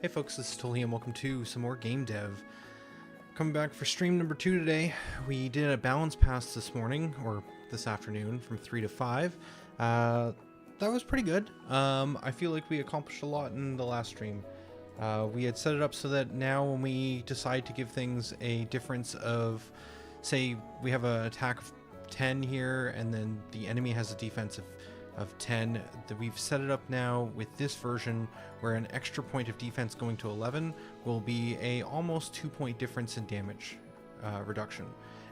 Hey folks, this is Tully and welcome to some more game dev. Coming back for stream number 2 today. We did a balance pass this morning, or this afternoon, from 3 to 5. That was pretty good. I feel like we accomplished a lot in the last stream. We had set it up so that now when we decide to give things a difference of, say, we have an attack of 10 here, and then the enemy has a defense of 10, that we've set it up now with this version where an extra point of defense going to 11 will be a almost 2-point difference in damage reduction.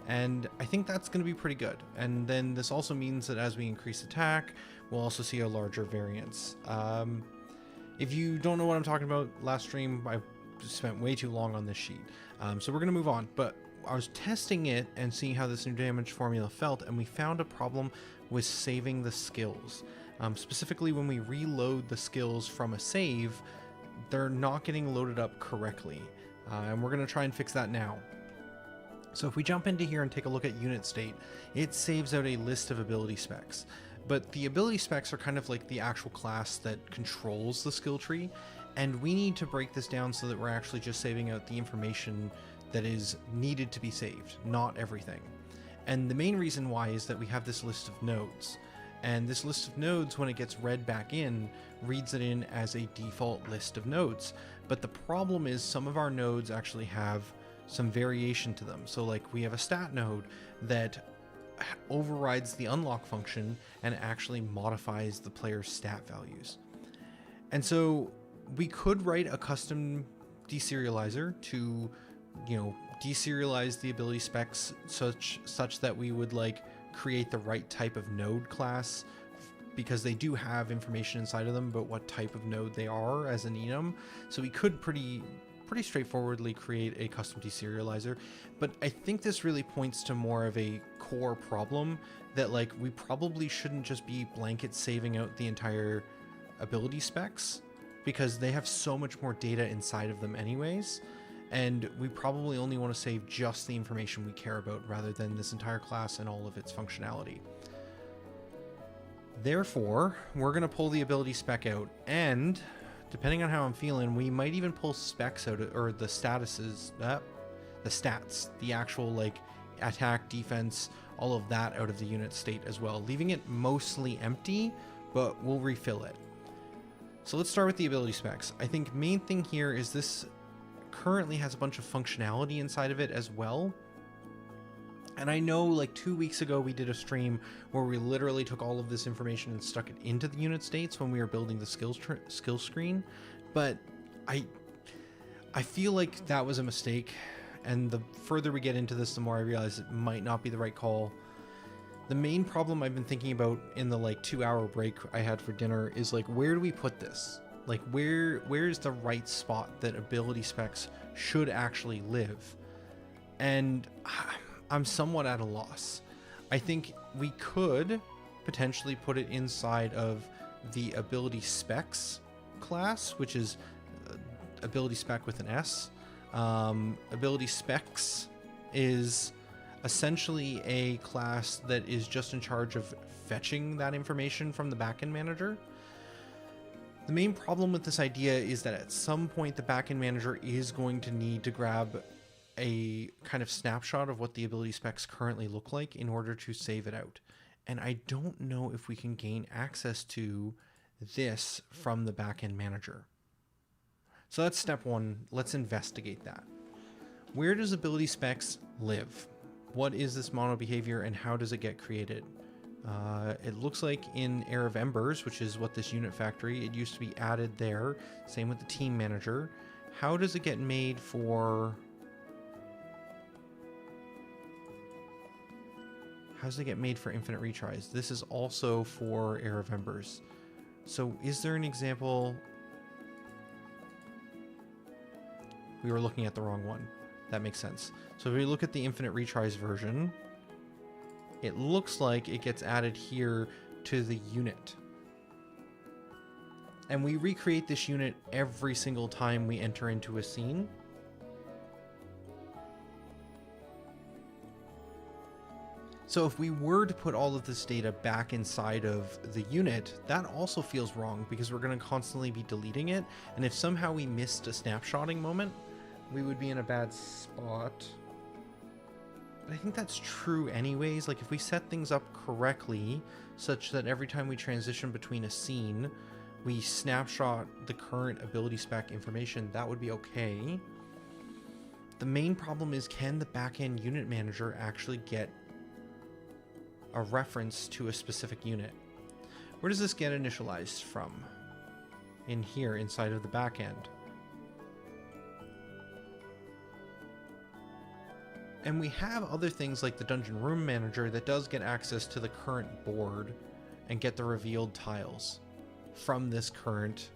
And I think that's going to be pretty good. And then this also means that as we increase attack, we'll also see a larger variance. If you don't know what I'm talking about, last stream I spent way too long on this sheet. So we're going to move on. But I was testing it and seeing how this new damage formula felt, and we found a problem with saving the skills. Specifically, when we reload the skills from a save, they're not getting loaded up correctly. And we're going to try and fix that now. So if we jump into here and take a look at unit state, it saves out a list of ability specs. But the ability specs are kind of like the actual class that controls the skill tree, and we need to break this down so that we're actually just saving out the information that is needed to be saved, not everything. And the main reason why is that we have this list of nodes. And this list of nodes, when it gets read back in, reads it in as a default list of nodes. But the problem is some of our nodes actually have some variation to them. So like we have a stat node that overrides the unlock function and actually modifies the player's stat values. And so we could write a custom deserializer to, deserialize the ability specs such that we would create the right type of node class, because they do have information inside of them about what type of node they are as an enum. So we could pretty straightforwardly create a custom deserializer. But I think this really points to more of a core problem that we probably shouldn't just be blanket saving out the entire ability specs, because they have so much more data inside of them anyways. And we probably only want to save just the information we care about rather than this entire class and all of its functionality. Therefore, we're going to pull the ability spec out, and depending on how I'm feeling, we might even pull specs out, or the statuses, the stats, the actual attack, defense, all of that out of the unit state as well, leaving it mostly empty, but we'll refill it. So let's start with the ability specs. I think main thing here is this currently has a bunch of functionality inside of it as well. And I know 2 weeks ago we did a stream where we literally took all of this information and stuck it into the unit states when we were building the skill screen, but I feel like that was a mistake, and the further we get into this, the more I realize it might not be the right call. The main problem I've been thinking about in the 2-hour break I had for dinner is where do we put this? Where is the right spot that ability specs should actually live? And I'm somewhat at a loss. I think we could potentially put it inside of the ability specs class, which is ability spec with an S. Ability specs is essentially a class that is just in charge of fetching that information from the backend manager. The main problem with this idea is that at some point the backend manager is going to need to grab a kind of snapshot of what the ability specs currently look like in order to save it out. And I don't know if we can gain access to this from the backend manager. So that's step one. Let's investigate that. Where does ability specs live? What is this mono behavior and how does it get created? It looks like in Heir of Embers, which is what this unit factory, it used to be added there. Same with the team manager. How does it get made for... How does it get made for infinite retries? This is also for Heir of Embers. So is there an example? We were looking at the wrong one. That makes sense. So if we look at the infinite retries version, it looks like it gets added here to the unit. And we recreate this unit every single time we enter into a scene. So if we were to put all of this data back inside of the unit, that also feels wrong because we're going to constantly be deleting it. And if somehow we missed a snapshotting moment, we would be in a bad spot. But I think that's true anyways. Like if we set things up correctly, such that every time we transition between a scene, we snapshot the current ability spec information, that would be okay. The main problem is, can the backend unit manager actually get a reference to a specific unit? Where does this get initialized from? In here, inside of the backend. And we have other things like the dungeon room manager that does get access to the current board and get the revealed tiles from this current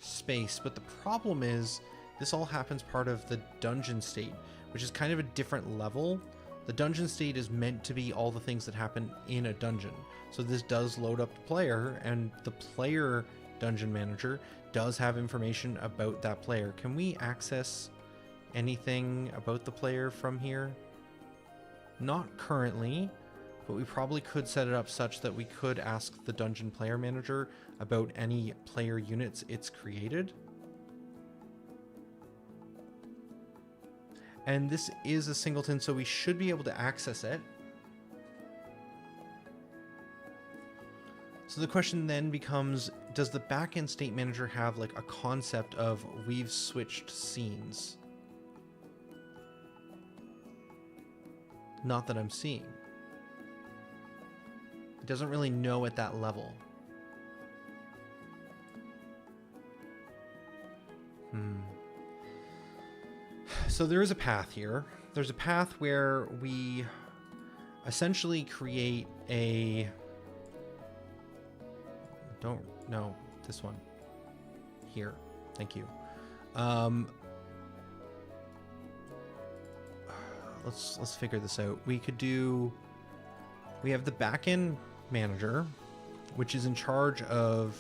space. But the problem is, this all happens part of the dungeon state, which is kind of a different level. The dungeon state is meant to be all the things that happen in a dungeon. So this does load up the player, and the player dungeon manager does have information about that player. Can we access anything about the player from here? Not currently, but we probably could set it up such that we could ask the dungeon player manager about any player units it's created. And this is a singleton, so we should be able to access it. So the question then becomes, does the backend state manager have like a concept of we've switched scenes? Not that I'm seeing. It doesn't really know at that level. So there is a path here. There's a path where we essentially create a... No, this one. Here. Thank you. Let's figure this out. We could do... We have the backend manager, which is in charge of...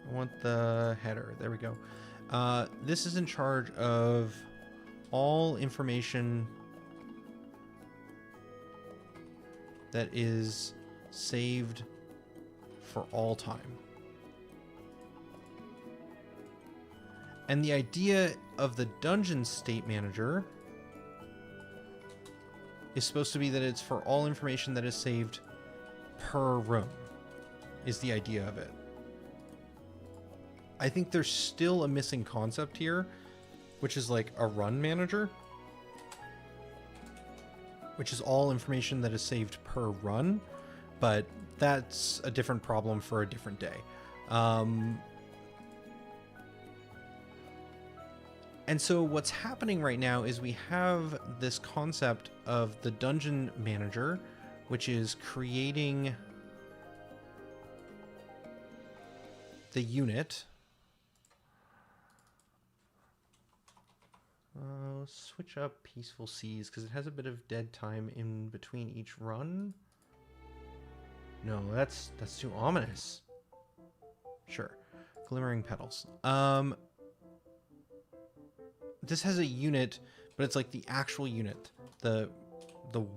I want the header. There we go. This is in charge of all information that is saved for all time. And the idea of the dungeon state manager is supposed to be that it's for all information that is saved per room, is the idea of it. I think there's still a missing concept here, which is like a run manager, which is all information that is saved per run, but that's a different problem for a different day. And so what's happening right now is we have this concept of the dungeon manager, which is creating the unit. Switch up Peaceful Seas because it has a bit of dead time in between each run. No, that's too ominous. Sure. Glimmering Petals. This has a unit, but it's like the actual unit, the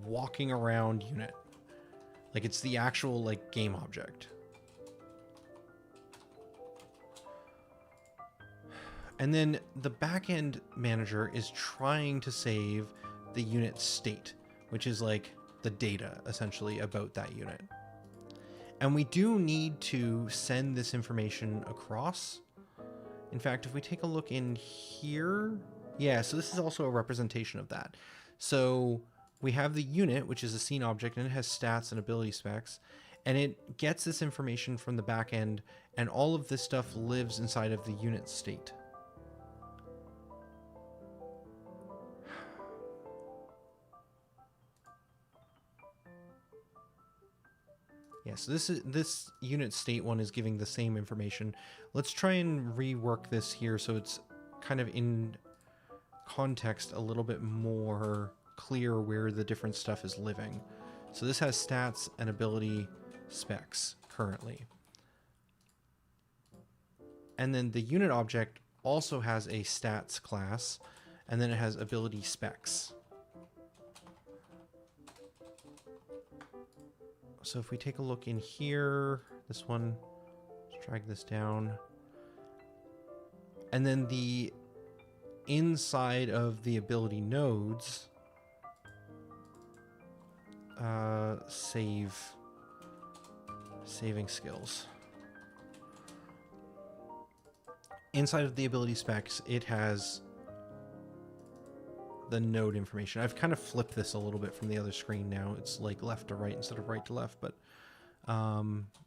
walking around unit. Like it's the actual like game object. And then the backend manager is trying to save the unit state, which is like the data essentially about that unit. And we do need to send this information across. In fact, if we take a look in here, yeah, so this is also a representation of that. So we have the unit, which is a scene object, and it has stats and ability specs, and it gets this information from the backend, and all of this stuff lives inside of the unit state. Yeah, so this unit state one is giving the same information. Let's try and rework this here so it's kind of in context a little bit more clear where the different stuff is living. So this has stats and ability specs currently. And then the unit object also has a stats class, and then it has ability specs. So if we take a look in here, this one, let's drag this down. And then the inside of the ability nodes, saving skills. Inside of the ability specs, it has the node information. I've kind of flipped this a little bit from the other screen now. It's like left to right instead of right to left, but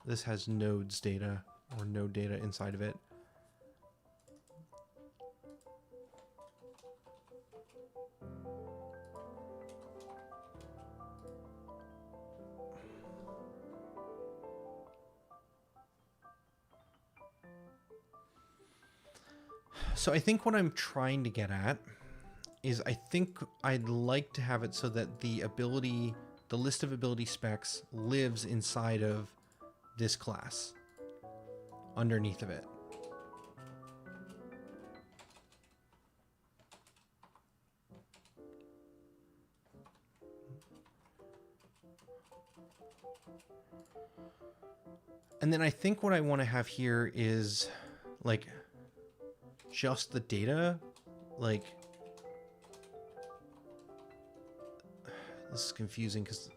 this has nodes data or node data inside of it. So I think what I'm trying to get at is I think I'd like to have it so that the list of ability specs lives inside of this class, underneath of it. And then I think what I want to have here is like just the data, like this is confusing because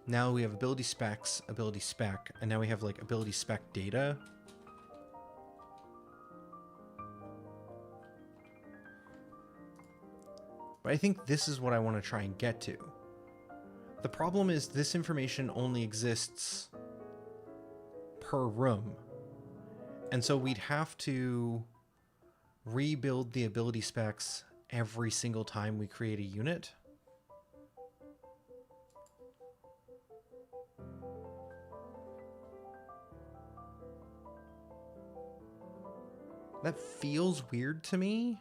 now we have ability specs, ability spec, and now we have like ability spec data. But I think this is what I want to try and get to. The problem is this information only exists per room. And so we'd have to rebuild the ability specs every single time we create a unit. That feels weird to me.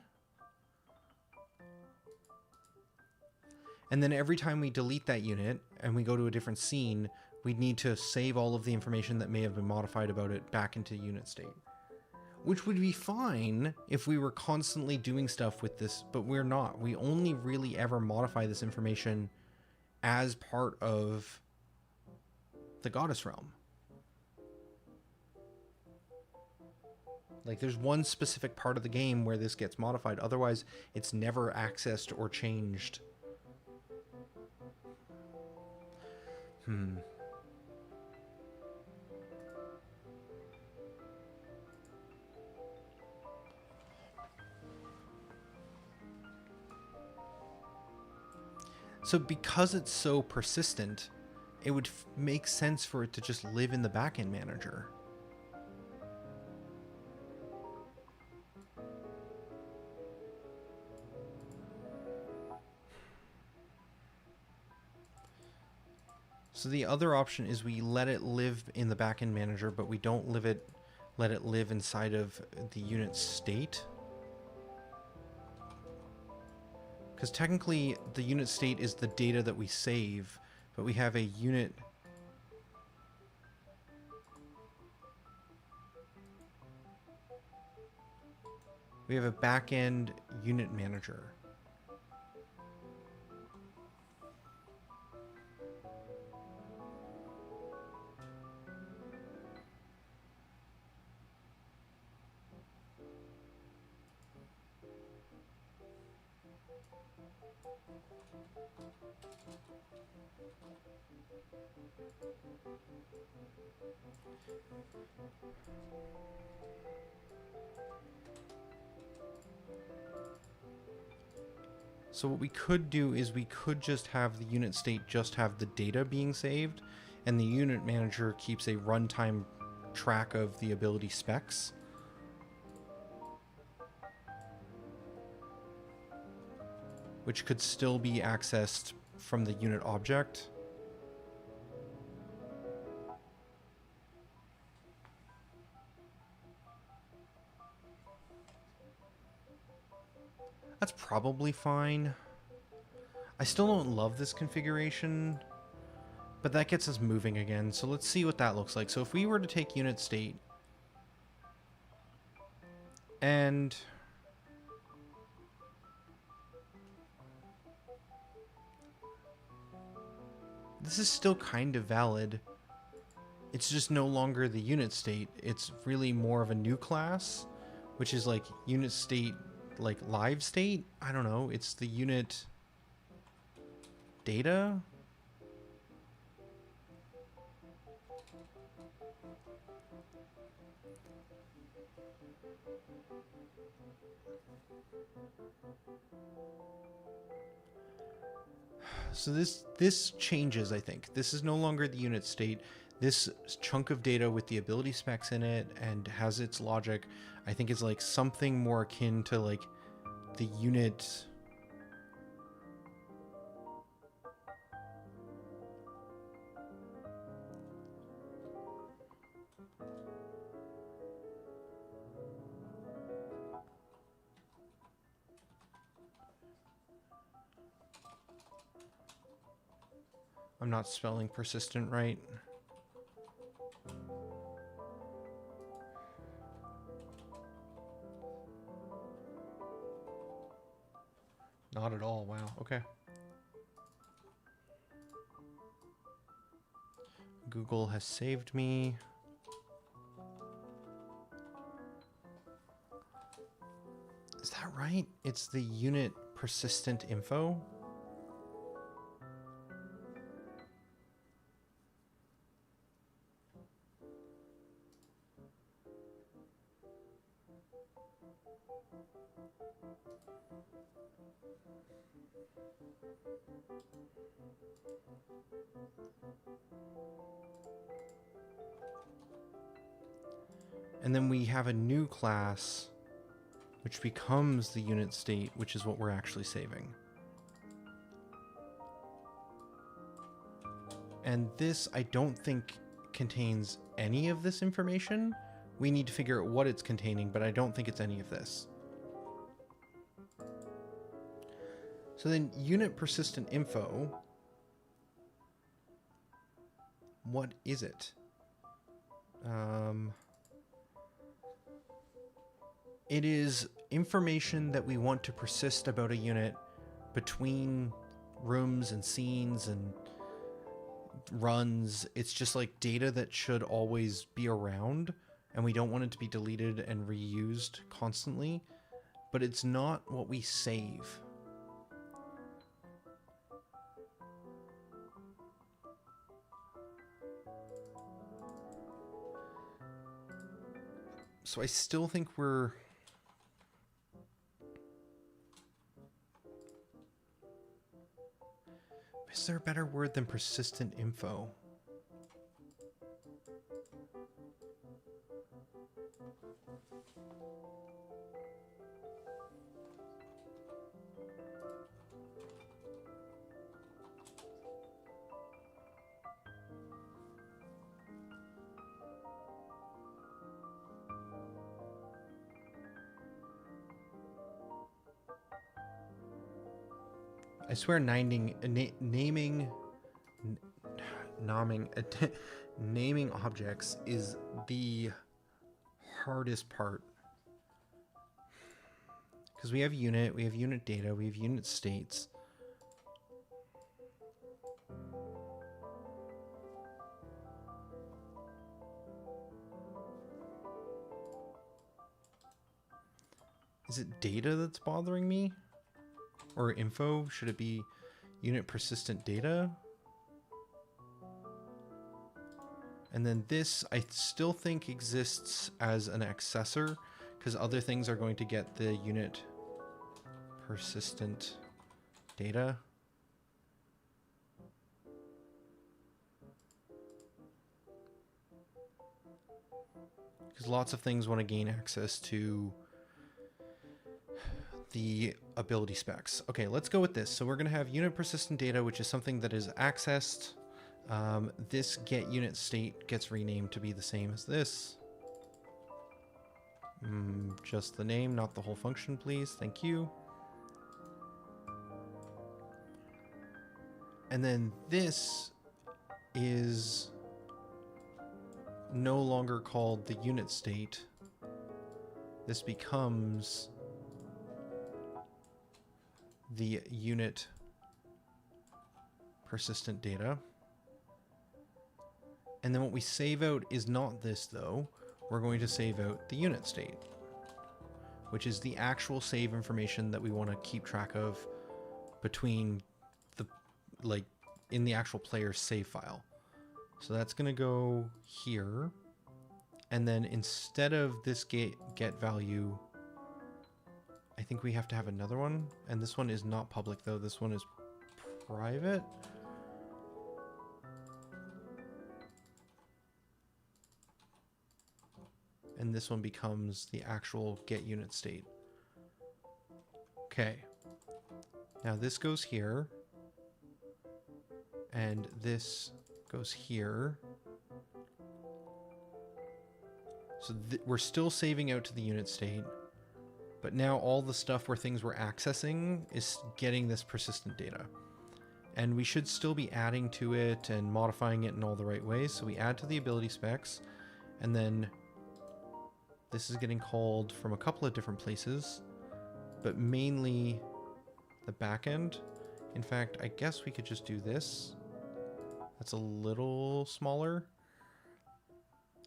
And then every time we delete that unit and we go to a different scene, we'd need to save all of the information that may have been modified about it back into unit state. Which would be fine if we were constantly doing stuff with this, but we're not. We only really ever modify this information as part of the Goddess Realm. Like, there's one specific part of the game where this gets modified. Otherwise, it's never accessed or changed. So because it's so persistent, it would make sense for it to just live in the backend manager. So the other option is we let it live in the backend manager, but we don't let it live inside of the unit state. Because technically the unit state is the data that we save, but we have a unit. We have a backend unit manager. So what we could do is we could just have the unit state just have the data being saved, and the unit manager keeps a runtime track of the ability specs. Which could still be accessed from the unit object. That's probably fine. I still don't love this configuration, but that gets us moving again. So let's see what that looks like. So if we were to take unit state And this is still kind of valid. It's just no longer the unit state. It's really more of a new class, which is like unit state, like live state. I don't know. It's the unit data. So this changes, I think. This is no longer the unit state. This chunk of data with the ability specs in it and has its logic, I think is like something more akin to like the unit. I'm not spelling persistent right. Not at all. Wow. Okay. Google has saved me. Is that right? It's the unit persistent info. And then we have a new class which becomes the unit state, which is what we're actually saving. And this, I don't think, contains any of this information. We need to figure out what it's containing, but I don't think it's any of this. So then unit persistent info, what is it? It is information that we want to persist about a unit between rooms and scenes and runs. It's just like data that should always be around, and we don't want it to be deleted and reused constantly, but it's not what we save. So I still think we're... Is there a better word than persistent info? I swear naming objects is the hardest part. Because we have unit data, we have unit states. Is it data that's bothering me? Or info? Should it be unit persistent data? And then this, I still think exists as an accessor, because other things are going to get the unit persistent data. Because lots of things want to gain access to the ability specs. Okay, let's go with this. So we're going to have unit persistent data, which is something that is accessed. This get unit state gets renamed to be the same as this. Just the name, not the whole function, please. Thank you. And then this is no longer called the unit state. this becomes the unit persistent data. And then what we save out is not this though. We're going to save out the unit state, which is the actual save information that we want to keep track of between the, like, in the actual player's save file. So that's going to go here. And then instead of this get value, I think we have to have another one. And this one is not public though. This one is private. And this one becomes the actual get unit state. Okay. Now this goes here. And this goes here. So we're still saving out to the unit state. But now all the stuff where things we're accessing is getting this persistent data. And we should still be adding to it and modifying it in all the right ways. So we add to the ability specs, and then this is getting called from a couple of different places, but mainly the back end. In fact, I guess we could just do this. That's a little smaller.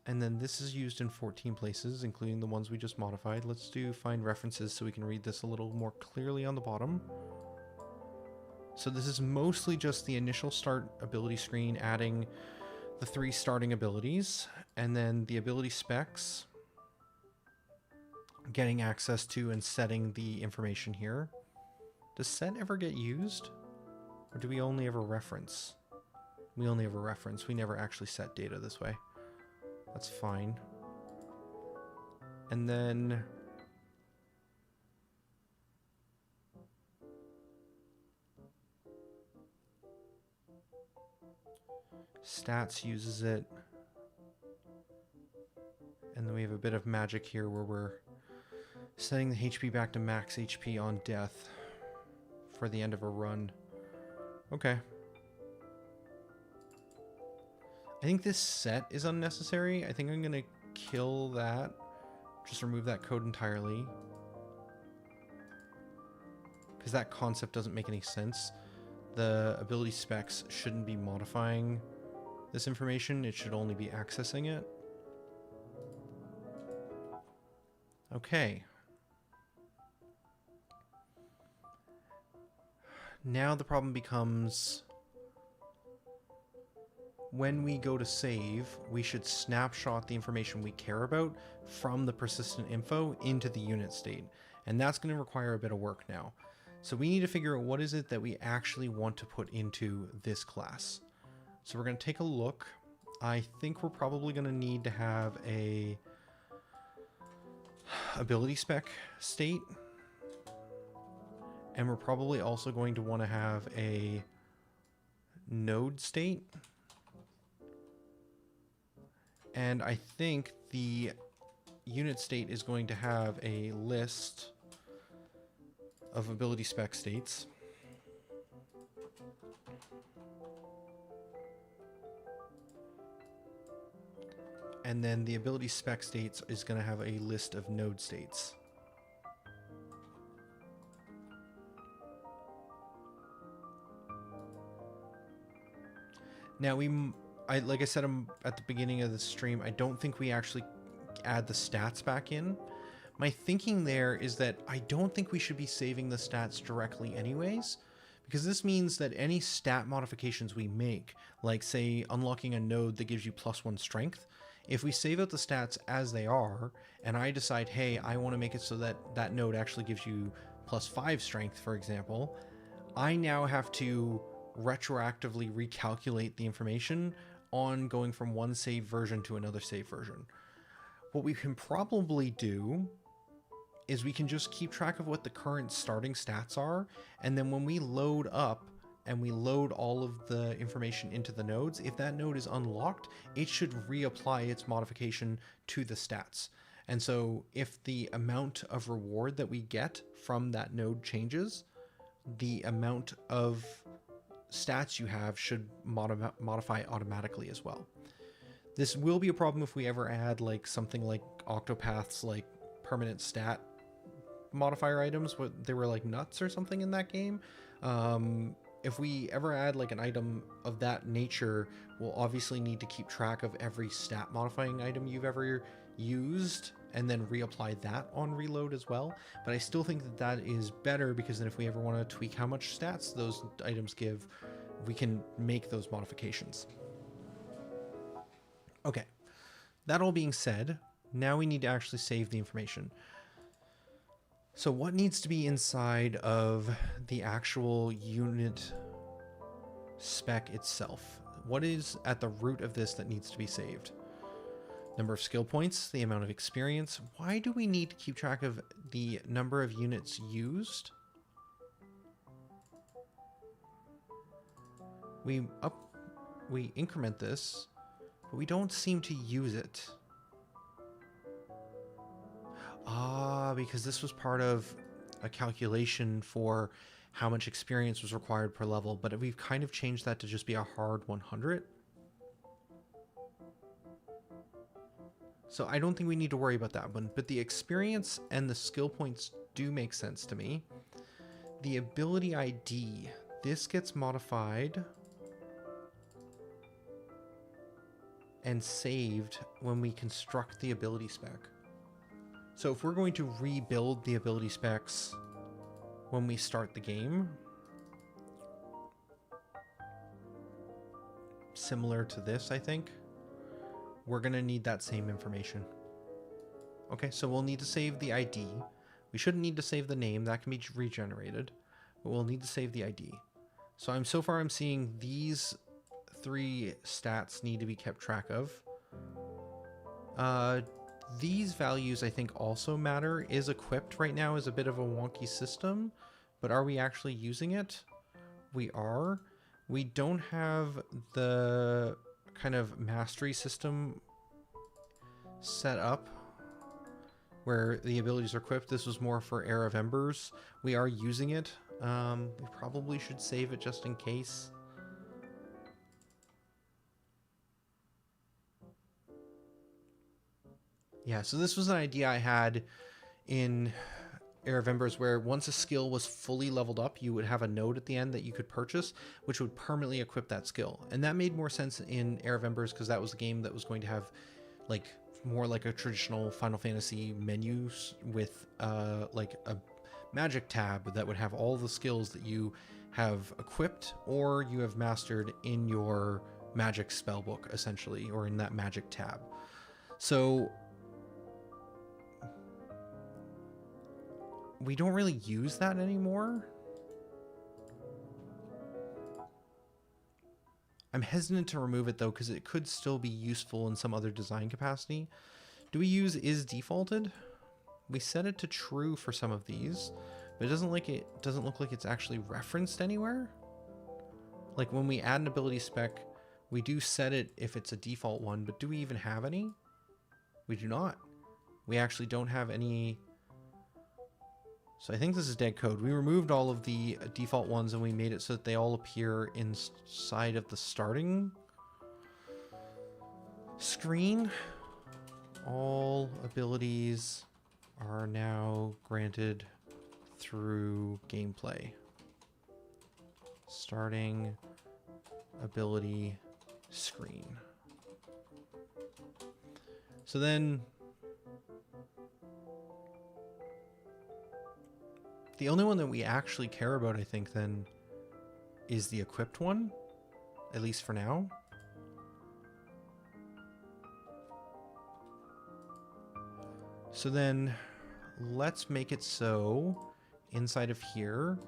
And then this is used in 14 places, including the ones we just modified. Let's do find references so we can read this a little more clearly on the bottom. So this is mostly just the initial start ability screen, adding the 3 starting abilities, and then the ability specs, getting access to and setting the information here. Does set ever get used? Or do we only ever reference? We only ever reference. We never actually set data this way. That's fine. And then stats uses it. And then we have a bit of magic here where we're setting the HP back to max HP on death for the end of a run. Okay. I think this set is unnecessary. I think I'm going to kill that. Just remove that code entirely. Because that concept doesn't make any sense. The ability specs shouldn't be modifying this information. It should only be accessing it. Okay. Now the problem becomes, when we go to save, we should snapshot the information we care about from the persistent info into the unit state. And that's going to require a bit of work now. So we need to figure out what is it that we actually want to put into this class. So we're going to take a look. I think we're probably going to need to have a ability spec state. And we're probably also going to want to have a node state. And I think the unit state is going to have a list of ability spec states. And then the ability spec states is going to have a list of node states. Now like I said at the beginning of the stream, I don't think we actually add the stats back in. My thinking there is that I don't think we should be saving the stats directly anyways, because this means that any stat modifications we make, like say unlocking a node that gives you +1 strength, if we save out the stats as they are, and I decide, hey, I want to make it so that that node actually gives you +5 strength, for example, I now have to retroactively recalculate the information on going from one save version to another save version. What we can probably do is we can just keep track of what the current starting stats are, and then when we load up and we load all of the information into the nodes, if that node is unlocked, it should reapply its modification to the stats. And so if the amount of reward that we get from that node changes, the amount of stats you have should modify automatically as well. This will be a problem if we ever add like something like Octopath's like permanent stat modifier items. They were like nuts or something in that game. If we ever add like an item of that nature, we'll obviously need to keep track of every stat modifying item you've ever used and then reapply that on reload as well. But I still think that that is better, because then if we ever want to tweak how much stats those items give, we can make those modifications. Okay, that all being said, now we need to actually save the information. So what needs to be inside of the actual unit spec itself? What is at the root of this that needs to be saved? Number of skill points, the amount of experience. Why do we need to keep track of the number of units used? We increment this, but we don't seem to use it. Ah, because this was part of a calculation for how much experience was required per level, but we've kind of changed that to just be a hard 100. So I don't think we need to worry about that one, but the experience and the skill points do make sense to me. The ability ID, this gets modified and saved when we construct the ability spec. So if we're going to rebuild the ability specs when we start the game, similar to this, I think, we're going to need that same information. Okay, so we'll need to save the ID. We shouldn't need to save the name, that can be regenerated, but we'll need to save the ID. So so far I'm seeing these 3 stats need to be kept track of. These values I think also matter. Is equipped right now is a bit of a wonky system, but are we actually using it? We are. We don't have the kind of mastery system set up where the abilities are equipped. This was more for Heir of Embers. We are using it. We probably should save it just in case. Yeah, so this was an idea I had in Heir of Embers, where once a skill was fully leveled up, you would have a node at the end that you could purchase, which would permanently equip that skill. And that made more sense in Heir of Embers because that was a game that was going to have like more like a traditional Final Fantasy menu with like a magic tab that would have all the skills that you have equipped or you have mastered in your magic spellbook, essentially, or in that magic tab. So we don't really use that anymore. I'm hesitant to remove it though, because it could still be useful in some other design capacity. Do we use is defaulted? We set it to true for some of these, but it doesn't look like it's actually referenced anywhere. Like when we add an ability spec, we do set it if it's a default one, but do we even have any? We do not. We actually don't have any. So I think this is dead code. We removed all of the default ones and we made it so that they all appear inside of the starting screen. All abilities are now granted through gameplay. Starting ability screen. So then the only one that we actually care about, I think, then, is the equipped one, at least for now. So then, let's make it so, inside of here,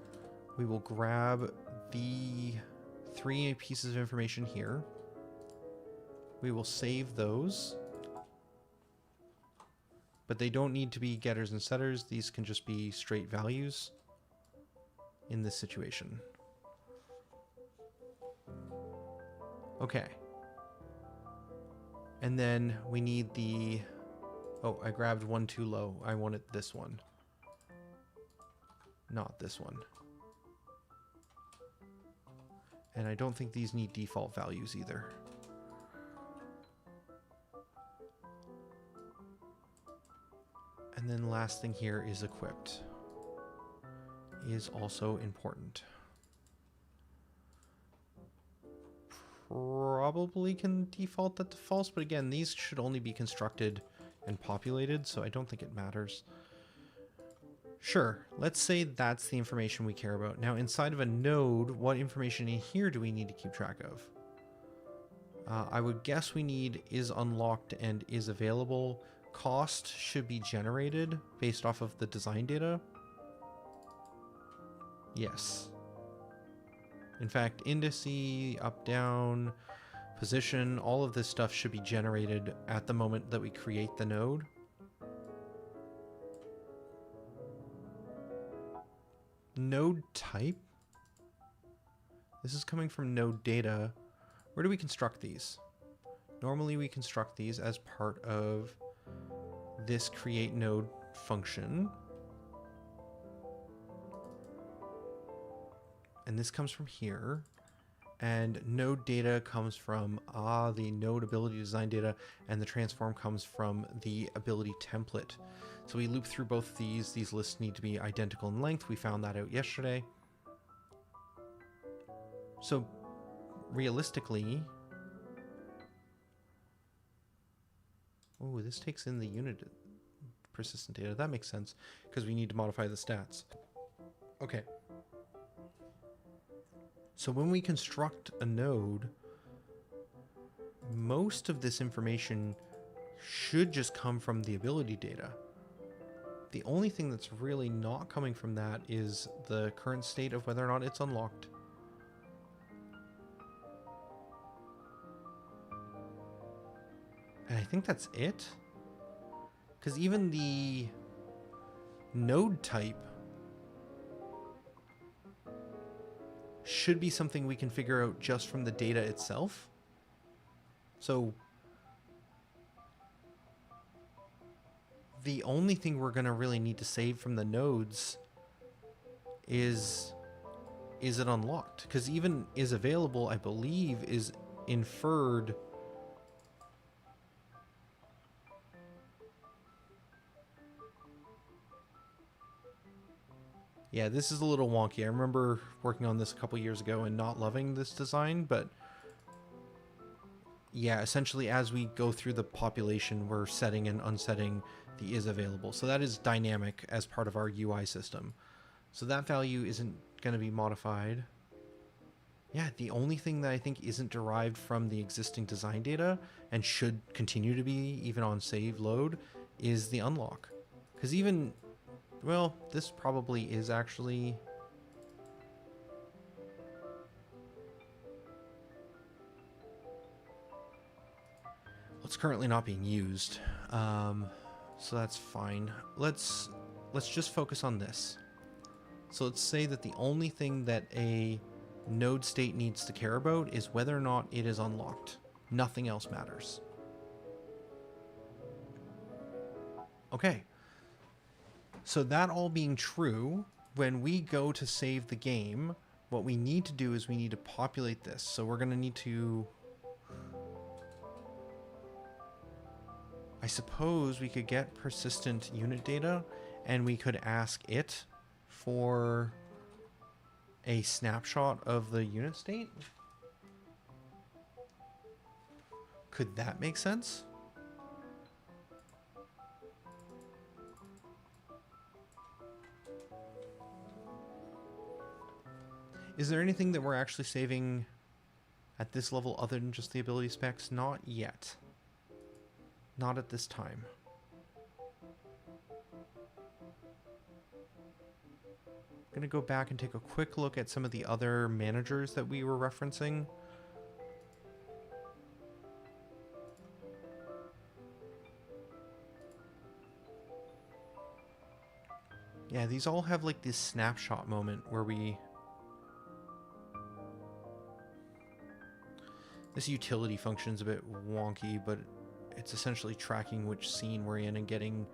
we will grab the 3 pieces of information here. We will save those. But they don't need to be getters and setters. These can just be straight values in this situation. Okay. And then we need the... Oh, I grabbed one too low. I wanted this one. Not this one. And I don't think these need default values either. And then last thing here is equipped. Is also important. Probably can default that to false, but again, these should only be constructed and populated, so I don't think it matters. Sure, let's say that's the information we care about. Now, inside of a node, what information in here do we need to keep track of? I would guess we need is unlocked and is available. Cost should be generated based off of the design data. Yes. In fact, indice, up, down, position, all of this stuff should be generated at the moment that we create the node. Node type. This is coming from node data. Where do we construct these? Normally we construct these as part of this create node function. And this comes from here. And node data comes from the node ability design data, and the transform comes from the ability template. So we loop through both of these. These lists need to be identical in length. We found that out yesterday. So realistically, oh, this takes in the unit persistent data. That makes sense because we need to modify the stats. Okay. So when we construct a node, most of this information should just come from the ability data. The only thing that's really not coming from that is the current state of whether or not it's unlocked. And I think that's it. Because even the node type should be something we can figure out just from the data itself. So the only thing we're going to really need to save from the nodes is it unlocked? Because even is available, I believe, is inferred. Yeah, this is a little wonky. I remember working on this a couple years ago and not loving this design, but yeah, essentially as we go through the population, we're setting and unsetting the is available. So that is dynamic as part of our UI system. So that value isn't going to be modified. Yeah, the only thing that I think isn't derived from the existing design data and should continue to be even on save load is the unlock. Because even, well, this probably is actually... well, it's currently not being used. So that's fine. Let's just focus on this. So let's say that the only thing that a node state needs to care about is whether or not it is unlocked. Nothing else matters. Okay. So that all being true, when we go to save the game, what we need to do is we need to populate this. So we're going to need to... I suppose we could get persistent unit data and we could ask it for a snapshot of the unit state. Could that make sense? Is there anything that we're actually saving at this level other than just the ability specs? Not yet. Not at this time. I'm going to go back and take a quick look at some of the other managers that we were referencing. Yeah, these all have like this snapshot moment where we... This utility function's a bit wonky, but it's essentially tracking which scene we're in and getting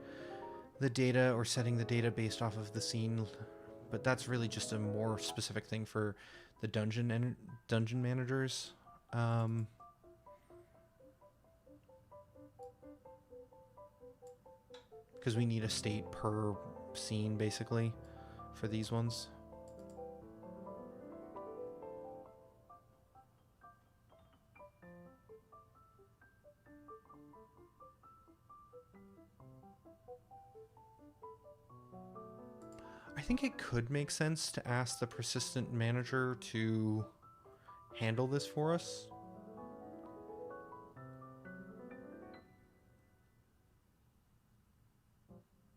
the data or setting the data based off of the scene. But that's really just a more specific thing for the dungeon managers. Because we need a state per scene, basically, for these ones. I think it could make sense to ask the persistent manager to handle this for us.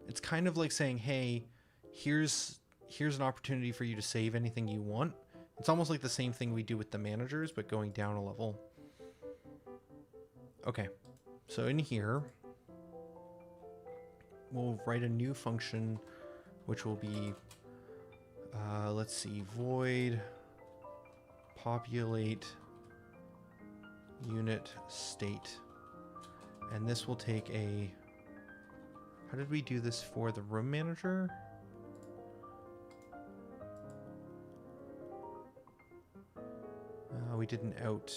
It's kind of like saying, hey, here's an opportunity for you to save anything you want. It's almost like the same thing we do with the managers, but going down a level. Okay, so in here, we'll write a new function, which will be, let's see, void populate unit state. And this will take a, how did we do this for the room manager? We did an out.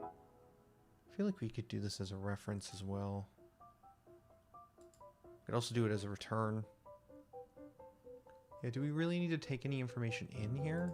I feel like we could do this as a reference as well. We could also do it as a return. Yeah, do we really need to take any information in here?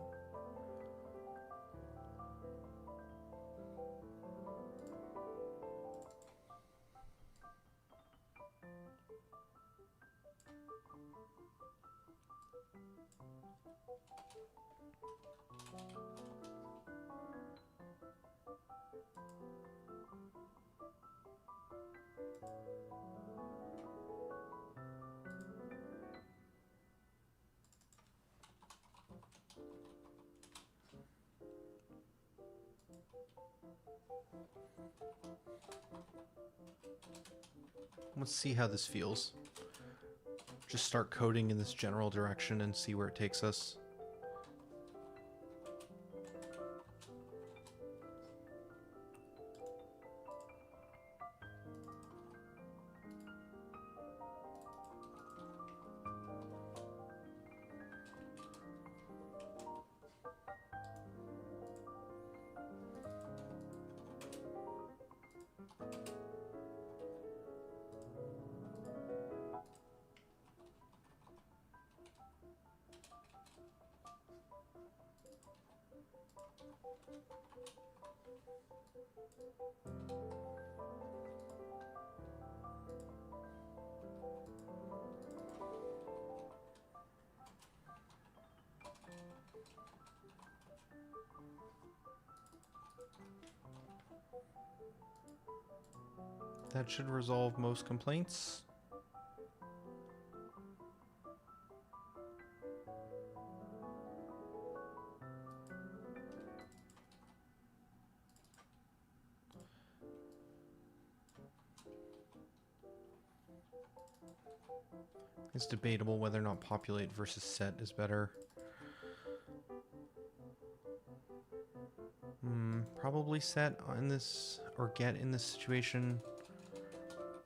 Let's see how this feels. Just start coding in this general direction and see where it takes us. That should resolve most complaints. It's debatable whether or not populate versus set is better. Probably set in this, or get in this situation,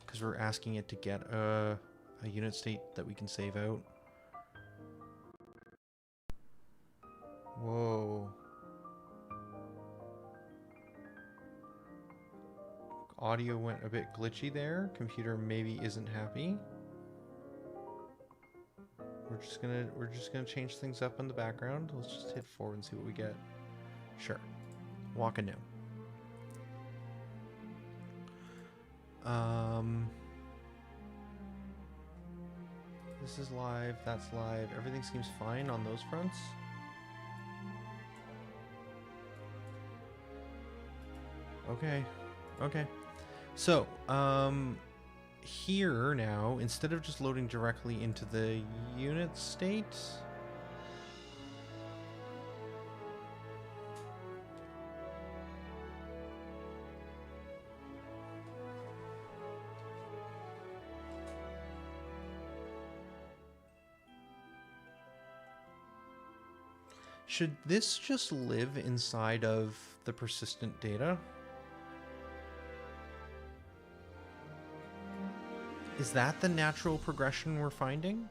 because we're asking it to get a unit state that we can save out. Whoa. Audio went a bit glitchy there. Computer maybe isn't happy. We're just gonna change things up in the background. Let's just hit forward and see what we get. Sure. Walk anew. This is live, that's live. Everything seems fine on those fronts. Okay. Okay. So, here now, instead of just loading directly into the unit state, should this just live inside of the persistent data? Is that the natural progression we're finding?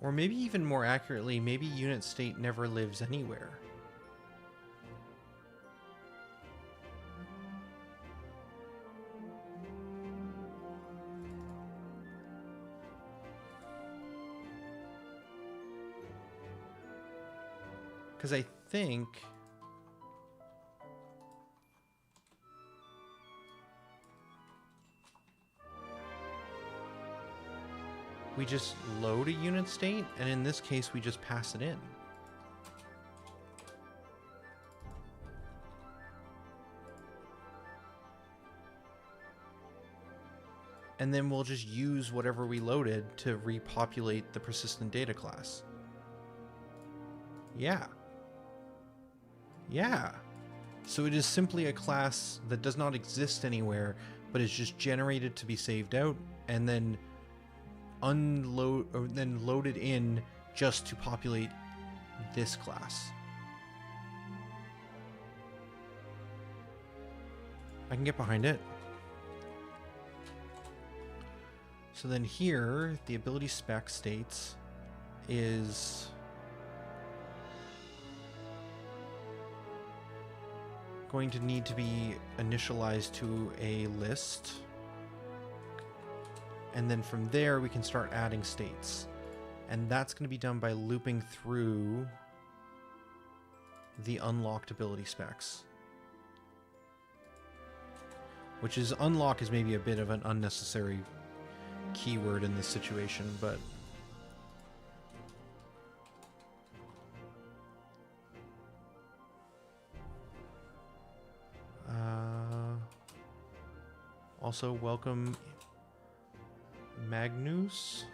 Or maybe even more accurately, maybe unit state never lives anywhere. Because I think we just load a unit state, and in this case, we just pass it in. And then we'll just use whatever we loaded to repopulate the persistent data class. Yeah. Yeah. So it is simply a class that does not exist anywhere, but is just generated to be saved out, and then loaded in just to populate this class. I can get behind it. So then here, the ability spec states is going to need to be initialized to a list. And then from there, we can start adding states. And that's going to be done by looping through the unlocked ability specs. Which is, unlock is maybe a bit of an unnecessary keyword in this situation, but also welcome Magnus.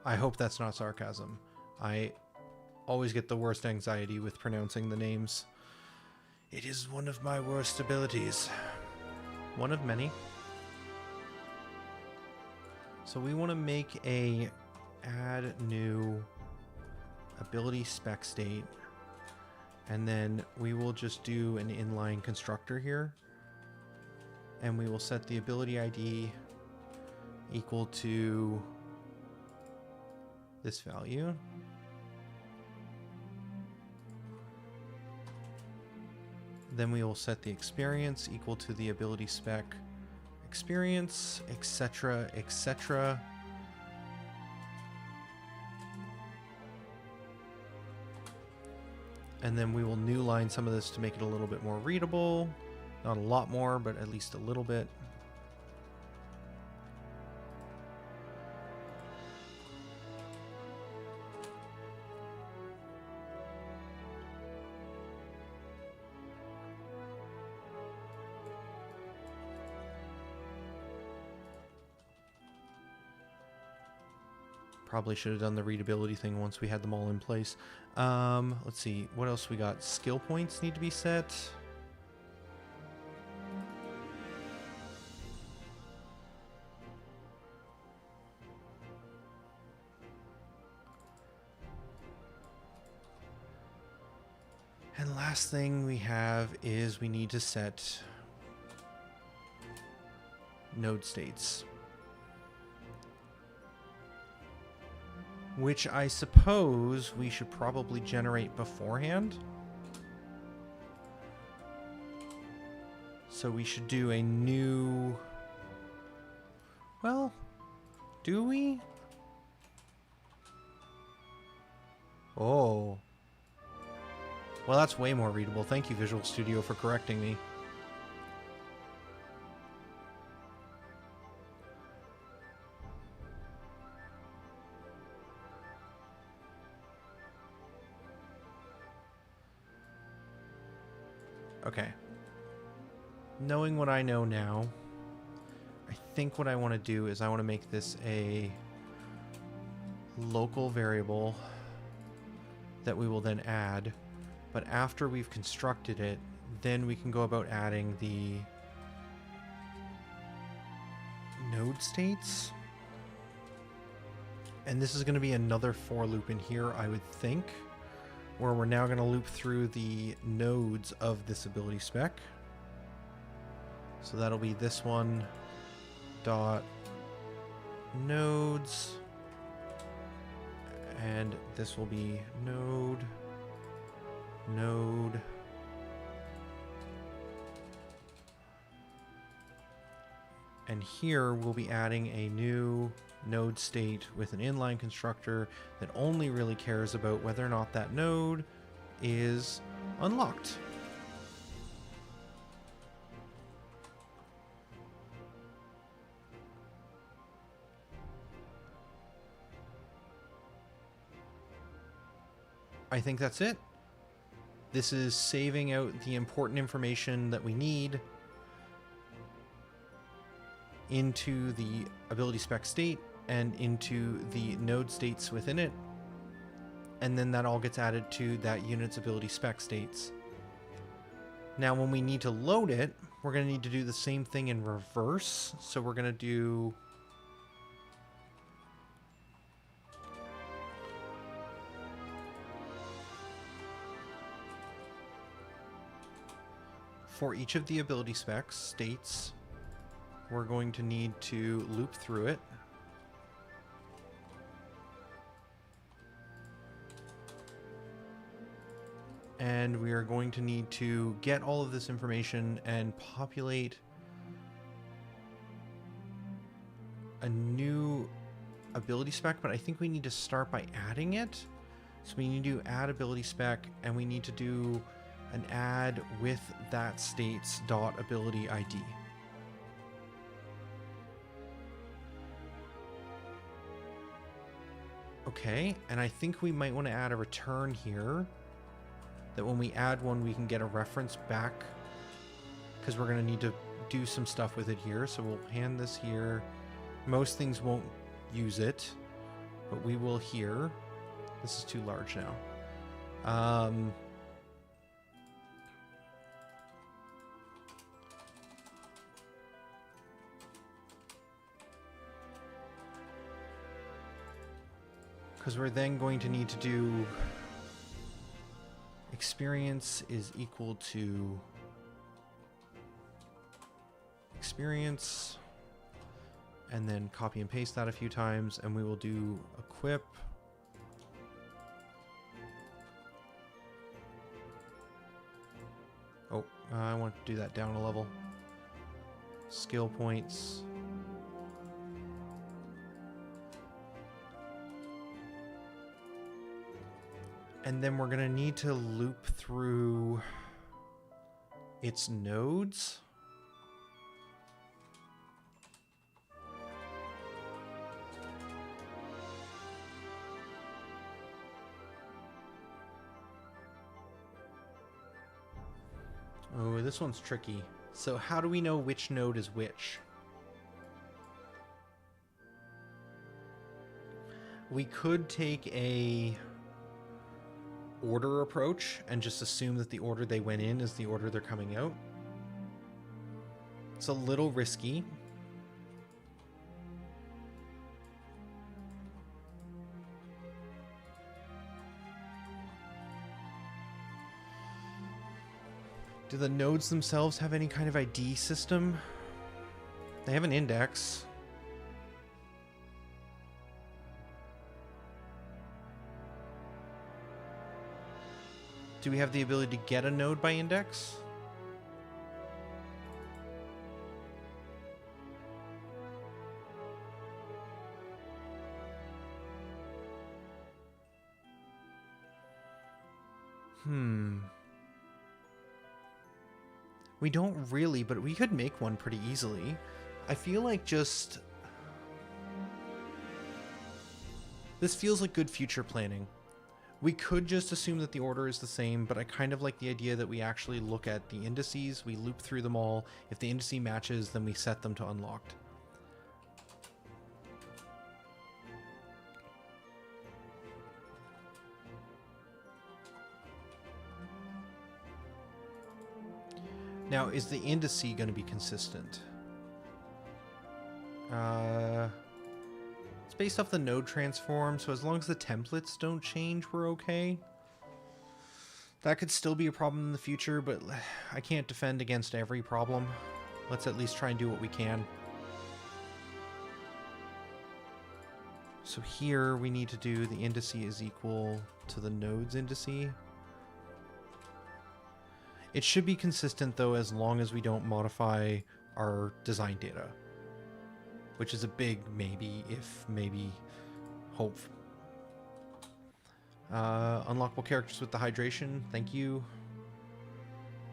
I hope that's not sarcasm. I always get the worst anxiety with pronouncing the names. It is one of my worst abilities. One of many. So we want to make a add new ability spec state, and then we will just do an inline constructor here, and we will set the ability ID equal to this value. Then we will set the experience equal to the ability spec experience, etc., etc. And then we will new line some of this to make it a little bit more readable. Not a lot more, but at least a little bit. Probably should have done the readability thing once we had them all in place. Let's see, what else we got? Skill points need to be set. And last thing we have is we need to set node states, which I suppose we should probably generate beforehand. So we should do a new... Well, do we? Oh. Well, that's way more readable. Thank you, Visual Studio, for correcting me. Okay. Knowing what I know now, I think what I want to do is I want to make this a local variable that we will then add. But after we've constructed it, then we can go about adding the node states. And this is going to be another for loop in here, I would think, where we're now going to loop through the nodes of this ability spec. So that'll be this one dot nodes, and this will be node, node, and here we'll be adding a new node state with an inline constructor that only really cares about whether or not that node is unlocked. I think that's it. This is saving out the important information that we need into the ability spec state and into the node states within it, and then that all gets added to that unit's ability spec states. Now when we need to load it, we're going to need to do the same thing in reverse. So we're going to do for each of the ability specs states, we're going to need to loop through it. And we are going to need to get all of this information and populate a new ability spec, but I think we need to start by adding it. So we need to add ability spec, and we need to do an add with that state's dot ability ID. Okay, and I think we might want to add a return here, that when we add one, we can get a reference back, because we're going to need to do some stuff with it here. So we'll hand this here. Most things won't use it, but we will here. This is too large now. Because we're then going to need to do experience is equal to experience, and then copy and paste that a few times, and we will do equip I want to do that down a level. Skill points. And then we're going to need to loop through its nodes. Oh, this one's tricky. So how do we know which node is which? We could take a order approach and just assume that the order they went in is the order they're coming out. It's a little risky. Do the nodes themselves have any kind of ID system? They have an index. Do we have the ability to get a node by index? We don't really, but we could make one pretty easily. I feel like just... This feels like good future planning. We could just assume that the order is the same, but I kind of like the idea that we actually look at the indices, we loop through them all. If the indice matches, then we set them to unlocked. Now, is the indice going to be consistent? It's It's based off the node transform, so as long as the templates don't change, we're okay. That could still be a problem in the future, but I can't defend against every problem. Let's at least try and do what we can. So here we need to do the indice is equal to the nodes indice. It should be consistent though, as long as we don't modify our design data, which is a big maybe, if maybe, hope. Unlockable characters with the hydration, thank you.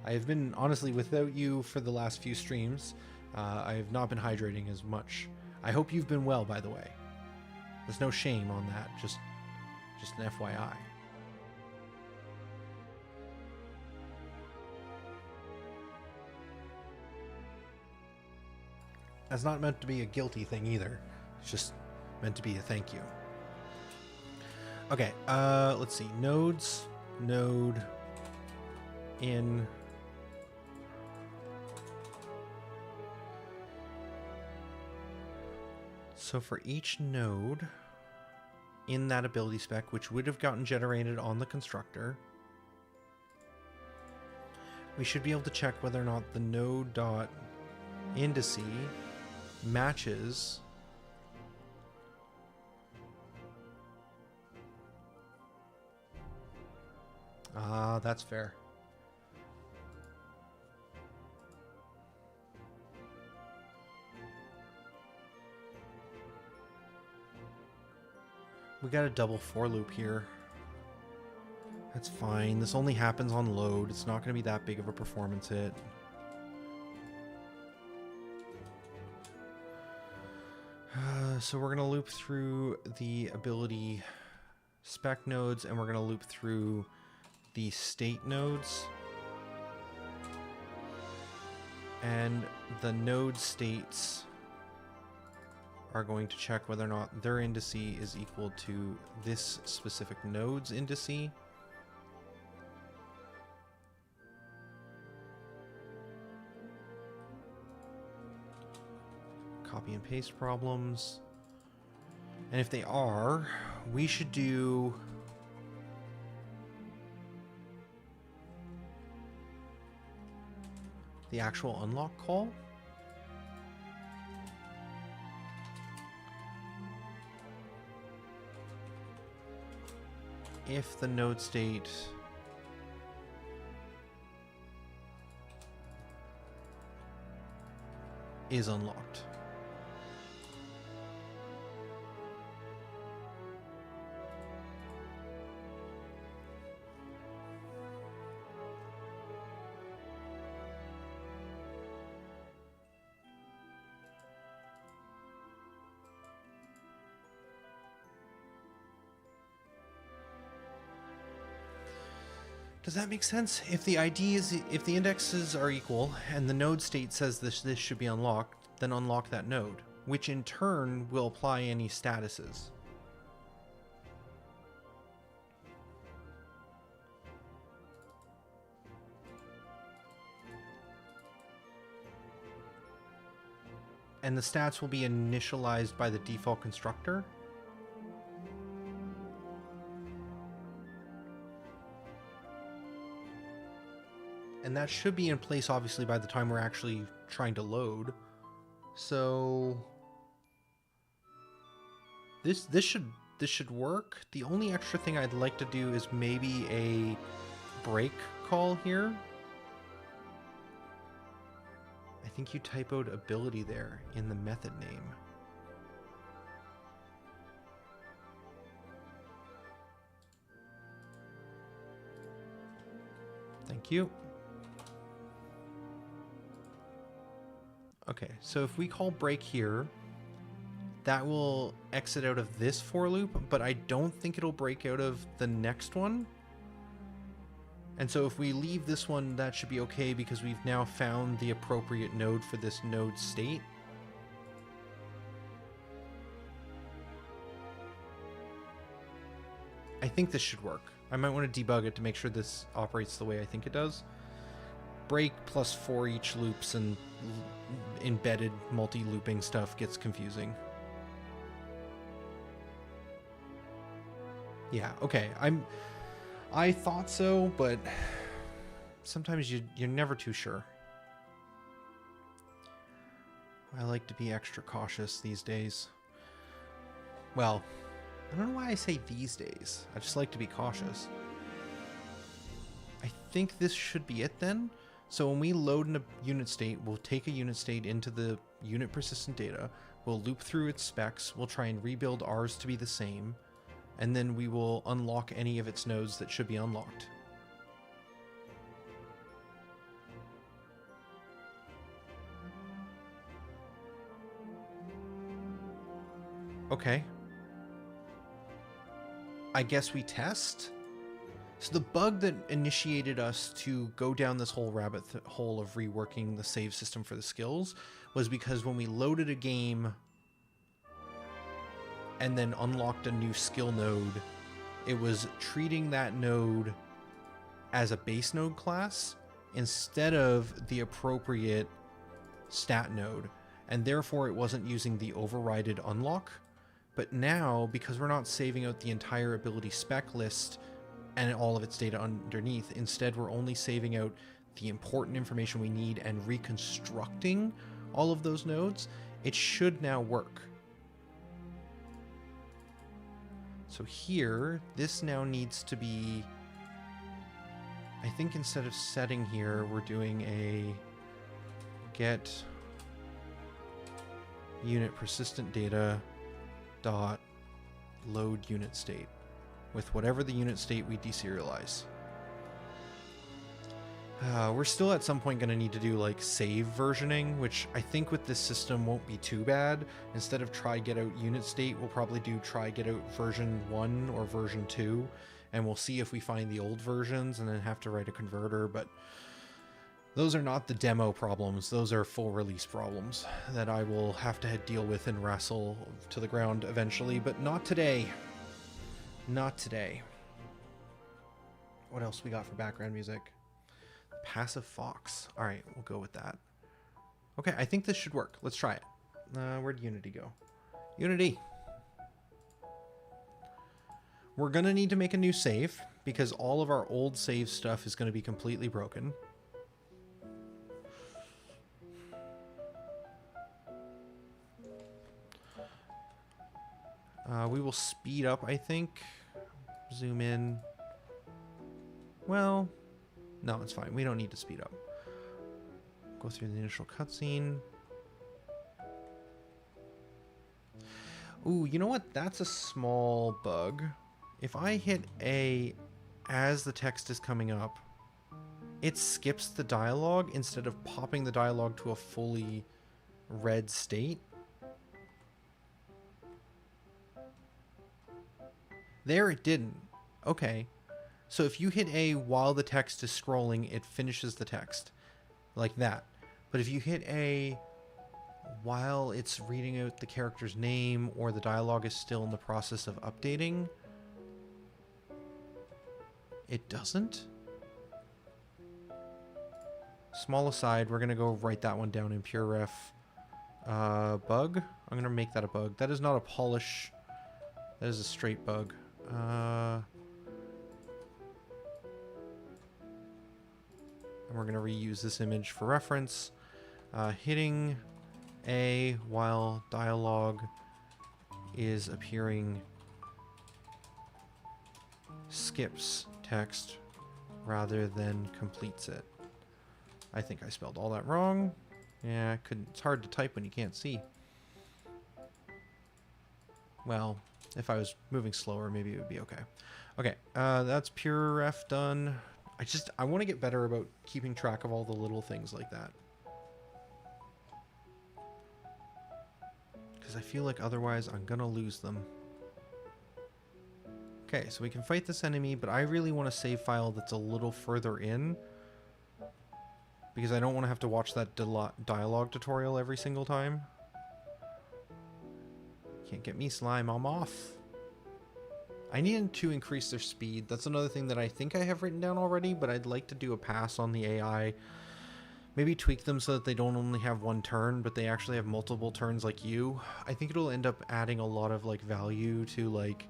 I have been, honestly, without you for the last few streams, I have not been hydrating as much. I hope you've been well, by the way. There's no shame on that, just an FYI. That's not meant to be a guilty thing either. It's just meant to be a thank you. Okay, let's see. Nodes, node, in. So for each node in that ability spec, which would have gotten generated on the constructor, we should be able to check whether or not the node dot indice matches that's fair. We got a double for loop here. That's fine. This only happens on load. It's not going to be that big of a performance hit. So we're going to loop through the ability spec nodes, and we're going to loop through the state nodes. And the node states are going to check whether or not their indice is equal to this specific node's indice. Copy and paste problems. And if they are, we should do the actual unlock call. If the node state is unlocked. Does that make sense? If the ID is, if the indexes are equal and the node state says this should be unlocked, then unlock that node, which in turn will apply any statuses. And the stats will be initialized by the default constructor. And that should be in place, obviously, by the time we're actually trying to load. So this should work. The only extra thing I'd like to do is maybe a break call here. I think you typoed ability there in the method name. Thank you. Okay, so if we call break here, that will exit out of this for loop, but I don't think it'll break out of the next one. And so if we leave this one, that should be okay because we've now found the appropriate node for this node state. I think this should work. I might want to debug it to make sure this operates the way I think it does. Break plus for each loops and embedded multi-looping stuff gets confusing. Yeah, okay. I thought so, but sometimes you're never too sure. I like to be extra cautious these days. Well, I don't know why I say these days. I just like to be cautious. I think this should be it then. So when we load in a unit state, we'll take a unit state into the unit persistent data. We'll loop through its specs. We'll try and rebuild ours to be the same. And then we will unlock any of its nodes that should be unlocked. Okay. I guess we test? So the bug that initiated us to go down this whole rabbit hole of reworking the save system for the skills was because when we loaded a game and then unlocked a new skill node, it was treating that node as a base node class instead of the appropriate stat node, and therefore it wasn't using the overrided unlock. But now, because we're not saving out the entire ability spec list and all of its data underneath, instead we're only saving out the important information we need and reconstructing all of those nodes, it should now work. So here, this now needs to be, I think instead of setting here, we're doing a get unit persistent data dot load unit state with whatever the unit state we deserialize. We're still at some point going to need to do like save versioning, which I think with this system won't be too bad. Instead of try get out unit state, we'll probably do try get out version 1 or version 2, and we'll see if we find the old versions and then have to write a converter. But those are not the demo problems, those are full release problems that I will have to deal with and wrestle to the ground eventually, but not today. Not today. What else we got for background music? Passive Fox. Alright, we'll go with that. Okay, I think this should work. Let's try it. Where'd Unity go? Unity! We're gonna need to make a new save, because all of our old save stuff is gonna be completely broken. We will speed up, I think. Zoom in. Well, no, it's fine. We don't need to speed up. Go through the initial cutscene. Ooh, you know what? That's a small bug. If I hit A as the text is coming up, it skips the dialogue instead of popping the dialogue to a fully read state. There it didn't. Okay. So if you hit A while the text is scrolling, it finishes the text. Like that. But if you hit A while it's reading out the character's name or the dialogue is still in the process of updating, it doesn't? Small aside, we're going to go write that one down in PureRef. Bug? I'm going to make that a bug. That is not a polish. That is a straight bug. And we're going to reuse this image for reference. Hitting A while dialogue is appearing skips text rather than completes it. I think I spelled all that wrong. Yeah, it's hard to type when you can't see. Well, if I was moving slower, maybe it would be okay. Okay, that's PureRef done. I want to get better about keeping track of all the little things like that. Because I feel like otherwise I'm gonna lose them. Okay, so we can fight this enemy, but I really want a save file that's a little further in. Because I don't want to have to watch that dialogue tutorial every single time. Can't get me, slime. I'm off. I needed to increase their speed. That's another thing that I think I have written down already, but I'd like to do a pass on the AI. Maybe tweak them so that they don't only have one turn, but they actually have multiple turns like you. I think it'll end up adding a lot of like value to like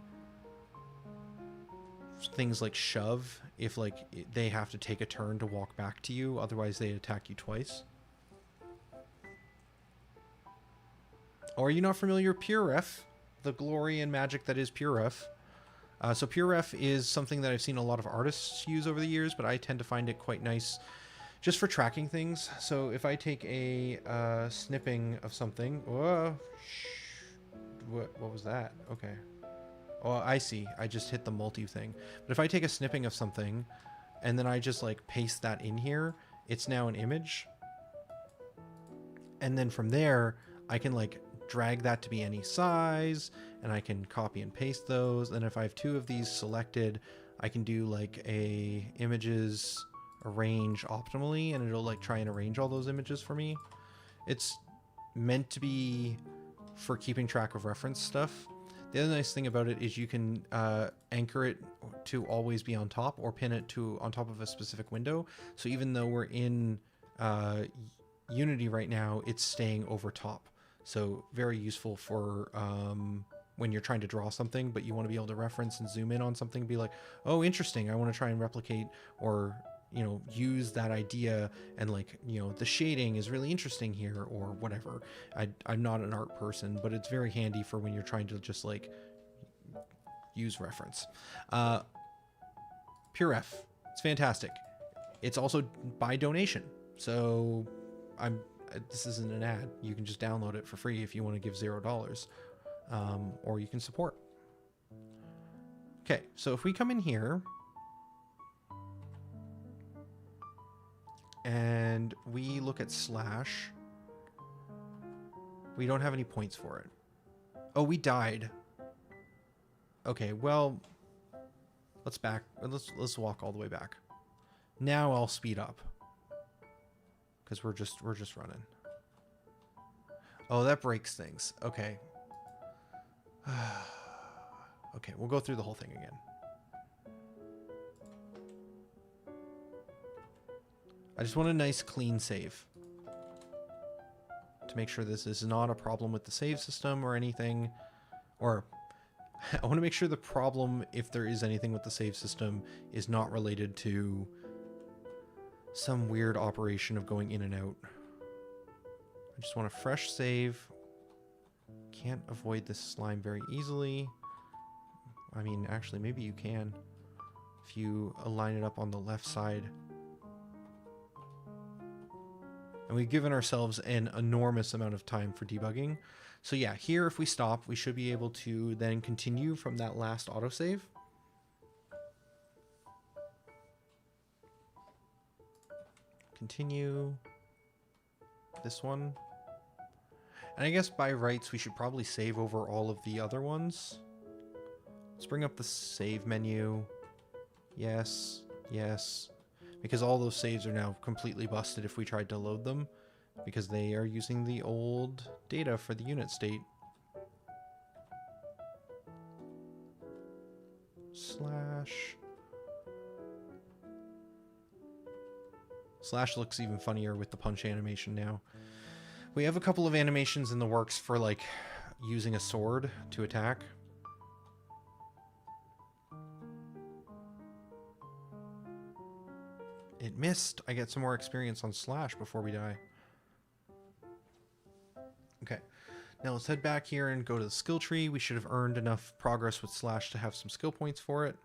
things like shove if like they have to take a turn to walk back to you, otherwise they attack you twice. Or are you not familiar with PureRef, the glory and magic that is PureRef? So PureRef is something that I've seen a lot of artists use over the years, but I tend to find it quite nice just for tracking things. So if I take a snipping of something, what was that? Okay. Oh, I see. I just hit the multi thing. But if I take a snipping of something and then I just like paste that in here, it's now an image. And then from there, I can like drag that to be any size, and I can copy and paste those. And if I have two of these selected, I can do like a images arrange optimally, and it'll like try and arrange all those images for me. It's meant to be for keeping track of reference stuff. The other nice thing about it is you can anchor it to always be on top, or pin it to on top of a specific window. So even though we're in Unity right now, it's staying over top. So very useful for when you're trying to draw something, but you want to be able to reference and zoom in on something and be like, oh, interesting, I want to try and replicate or, you know, use that idea, and like, you know, the shading is really interesting here or whatever. I'm not an art person, but it's very handy for when you're trying to just like use reference. PureRef, it's fantastic. It's also by donation. So this isn't an ad. You can just download it for free if you want to give $0, or you can support. Okay, so if we come in here and we look at Slash, we don't have any points for it. Oh, we died. Okay, well, let's walk all the way back. Now I'll speed up, because we're just running. Oh, that breaks things. Okay. Okay, we'll go through the whole thing again. I just want a nice clean save to make sure this is not a problem with the save system or anything. Or I want to make sure the problem, if there is anything with the save system, is not related to some weird operation of going in and out. I just want a fresh save. Can't avoid this slime very easily. I mean, actually, maybe you can if you align it up on the left side. And we've given ourselves an enormous amount of time for debugging. So yeah, here if we stop, we should be able to then continue from that last autosave. Continue this one. And I guess by rights, we should probably save over all of the other ones. Let's bring up the save menu. Yes, yes. Because all those saves are now completely busted if we tried to load them, because they are using the old data for the unit state. Slash. Slash looks even funnier with the punch animation now. We have a couple of animations in the works for like using a sword to attack. It missed. I get some more experience on Slash before we die. Okay. Now let's head back here and go to the skill tree. We should have earned enough progress with Slash to have some skill points for it.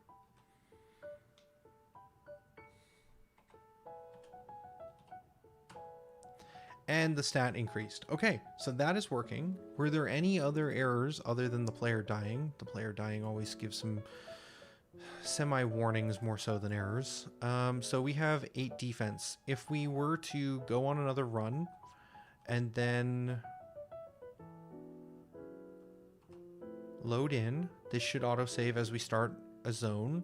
And the stat increased. Okay, so that is working. Were there any other errors other than the player dying? The player dying always gives some semi-warnings more so than errors. So we have 8 defense. If we were to go on another run and then load in, this should autosave as we start a zone.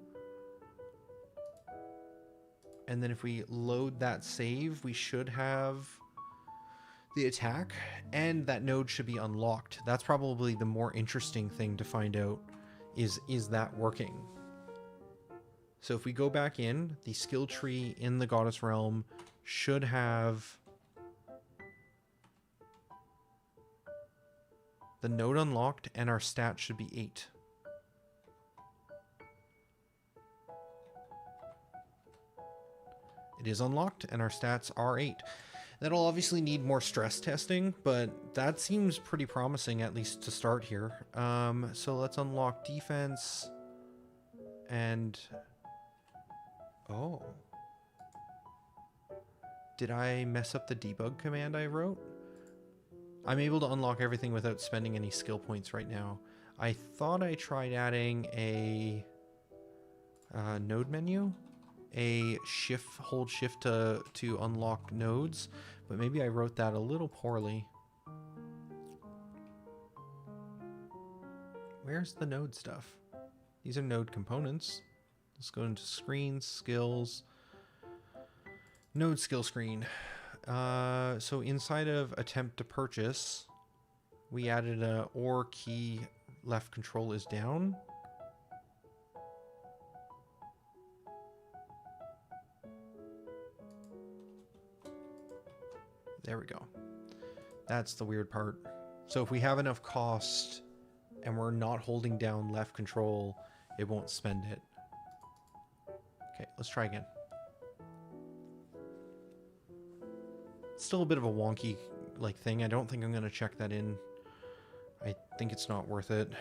And then if we load that save, we should have the attack, and that node should be unlocked. That's probably the more interesting thing to find out, is that working? So if we go back in, the skill tree in the Goddess Realm should have the node unlocked, and our stat should be 8. it is unlocked and our stats are 8. That'll obviously need more stress testing, but that seems pretty promising, at least to start here. So let's unlock defense and... Oh. Did I mess up the debug command I wrote? I'm able to unlock everything without spending any skill points right now. I thought I tried adding a node menu, hold shift to unlock nodes, but maybe I wrote that a little poorly. Where's the node stuff? These are node components. Let's go into screens, skills, node skill screen. So inside of attempt to purchase, we added a OR key left control is down. There we go. That's the weird part. So if we have enough cost and we're not holding down left control, it won't spend it. Okay, let's try again. Still a bit of a wonky thing. I don't think I'm going to check that in. I think it's not worth it.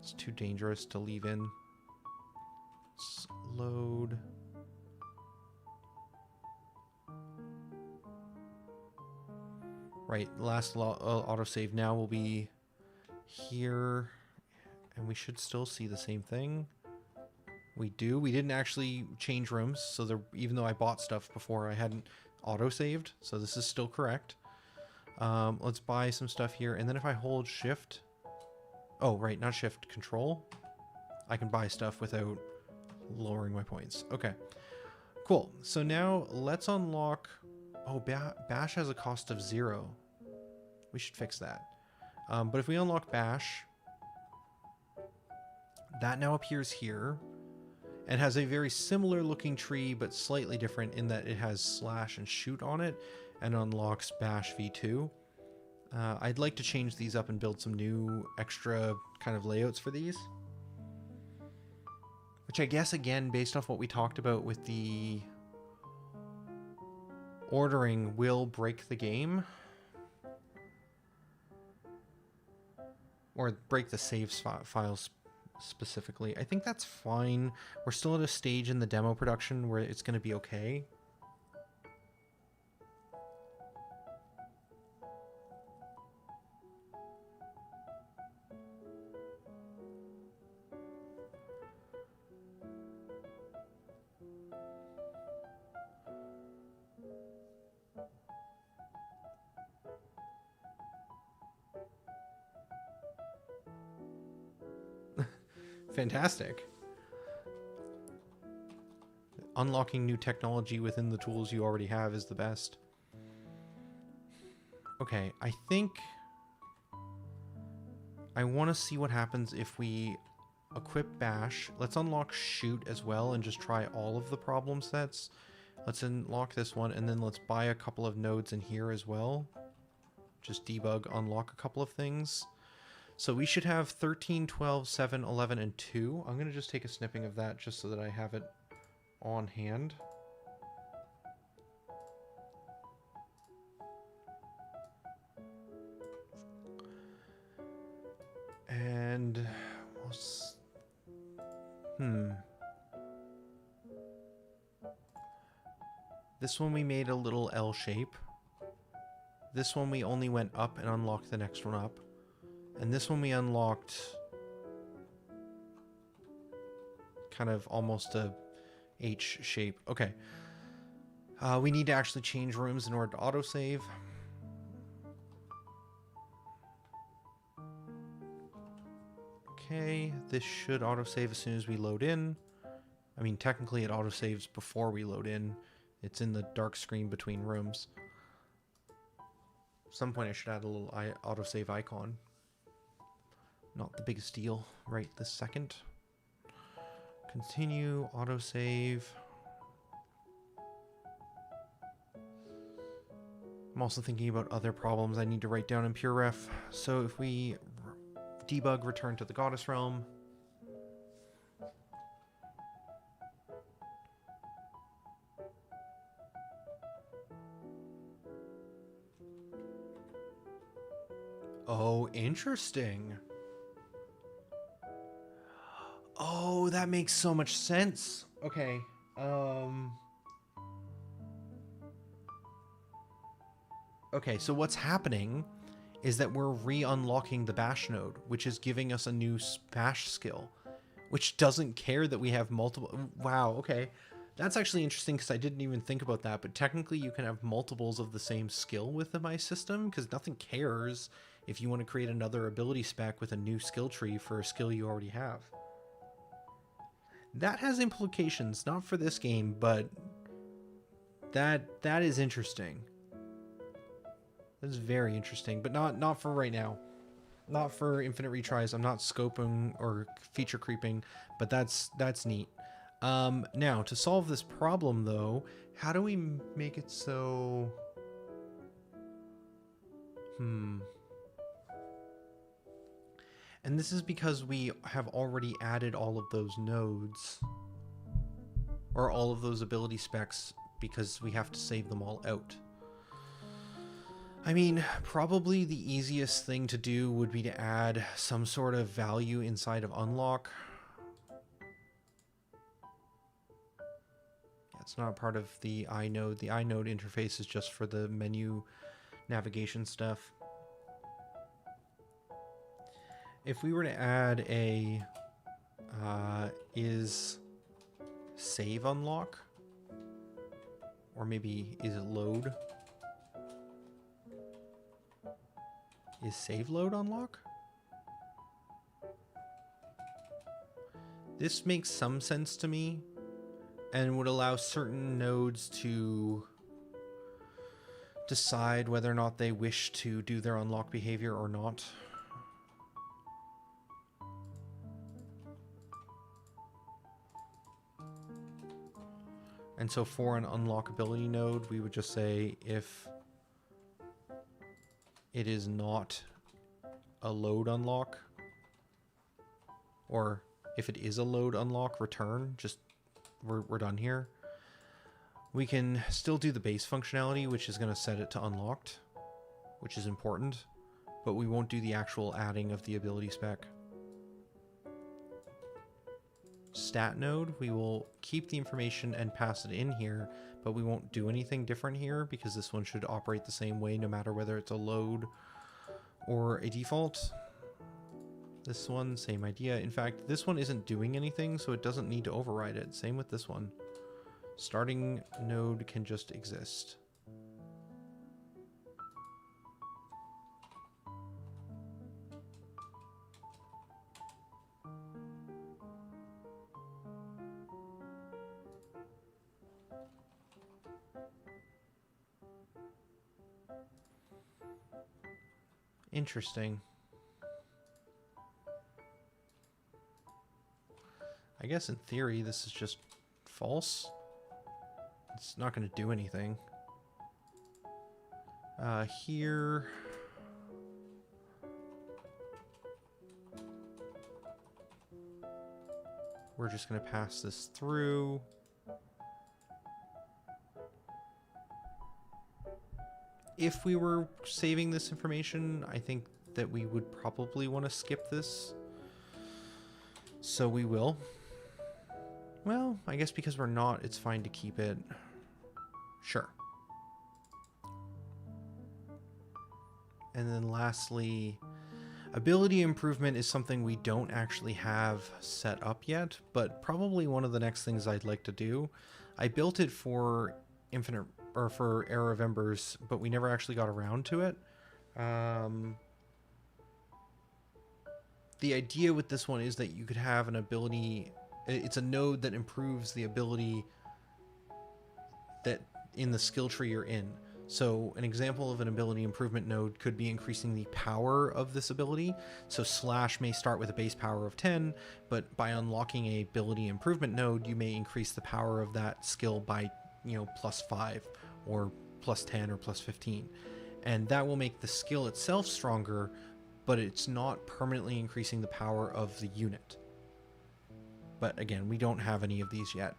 It's too dangerous to leave in. Let's load. Right, last autosave now will be here, and we should still see the same thing. We do. We didn't actually change rooms, so even though I bought stuff before, I hadn't autosaved, so this is still correct. Let's buy some stuff here, and then if I hold shift... Oh, right, not shift, control. I can buy stuff without lowering my points. Okay, cool. So now let's unlock... Oh, Bash has a cost of 0. We should fix that. But if we unlock Bash, that now appears here and has a very similar looking tree, but slightly different in that it has slash and shoot on it and unlocks Bash v2. I'd like to change these up and build some new extra kind of layouts for these. Which I guess, again, based off what we talked about with the ordering, will break the game. Or break the saves files specifically. I think that's fine. We're still at a stage in the demo production where it's going to be okay. Fantastic. Unlocking new technology within the tools you already have is the best. Okay, I think I want to see what happens if we equip Bash. Let's unlock Shoot as well and just try all of the problem sets. Let's unlock this one, and then let's buy a couple of nodes in here as well. Just debug, unlock a couple of things. So we should have 13, 12, 7, 11, and 2. I'm going to just take a snipping of that just so that I have it on hand. And... This one we made a little L shape. This one we only went up and unlocked the next one up. And this one we unlocked kind of almost a H shape. Okay. We need to actually change rooms in order to autosave. Okay, this should autosave as soon as we load in. I mean, technically it autosaves before we load in. It's in the dark screen between rooms. At some point I should add a little autosave icon. Not the biggest deal right this second. Continue, autosave. I'm also thinking about other problems I need to write down in PureRef. So if we debug return to the Goddess Realm. Oh, interesting. Oh, that makes so much sense. Okay. Okay, so what's happening is that we're re-unlocking the bash node, which is giving us a new bash skill, which doesn't care that we have multiple. Wow, okay. That's actually interesting because I didn't even think about that, but technically you can have multiples of the same skill within my system because nothing cares if you want to create another ability spec with a new skill tree for a skill you already have. That has implications, not for this game, but that is interesting. That's very interesting, but not for right now. Not for infinite retries. I'm not scoping or feature creeping, but that's neat. Now, to solve this problem, though, how do we make it so... And this is because we have already added all of those nodes, or all of those ability specs, because we have to save them all out. I mean, probably the easiest thing to do would be to add some sort of value inside of unlock. It's not part of the inode. The inode interface is just for the menu navigation stuff. If we were to add a is save unlock, or maybe is it load? Is save load unlock? This makes some sense to me and would allow certain nodes to decide whether or not they wish to do their unlock behavior or not. And so for an unlockability node, we would just say if it is not a load unlock, or if it is a load unlock, return. Just we're done here. We can still do the base functionality, which is going to set it to unlocked, which is important, but we won't do the actual adding of the ability spec. Stat node, we will keep the information and pass it in here, but we won't do anything different here because this one should operate the same way no matter whether it's a load or a default. This one, same idea. In fact, this one isn't doing anything, so it doesn't need to override it. Same with this one. Starting node can just exist. Interesting. I guess in theory this is just false. It's not going to do anything. Here... we're just going to pass this through. If we were saving this information, I think that we would probably want to skip this. So we will. Well, I guess because we're not, it's fine to keep it. Sure. And then lastly, ability improvement is something we don't actually have set up yet, but probably one of the next things I'd like to do. I built it for Infinite, or for Era of Embers, but we never actually got around to it. The idea with this one is that you could have an ability, it's a node that improves the ability that in the skill tree you're in. So an example of an ability improvement node could be increasing the power of this ability. So Slash may start with a base power of 10, but by unlocking a ability improvement node, you may increase the power of that skill by, you know, +5 or +10 or +15. And that will make the skill itself stronger, but it's not permanently increasing the power of the unit. But again, we don't have any of these yet.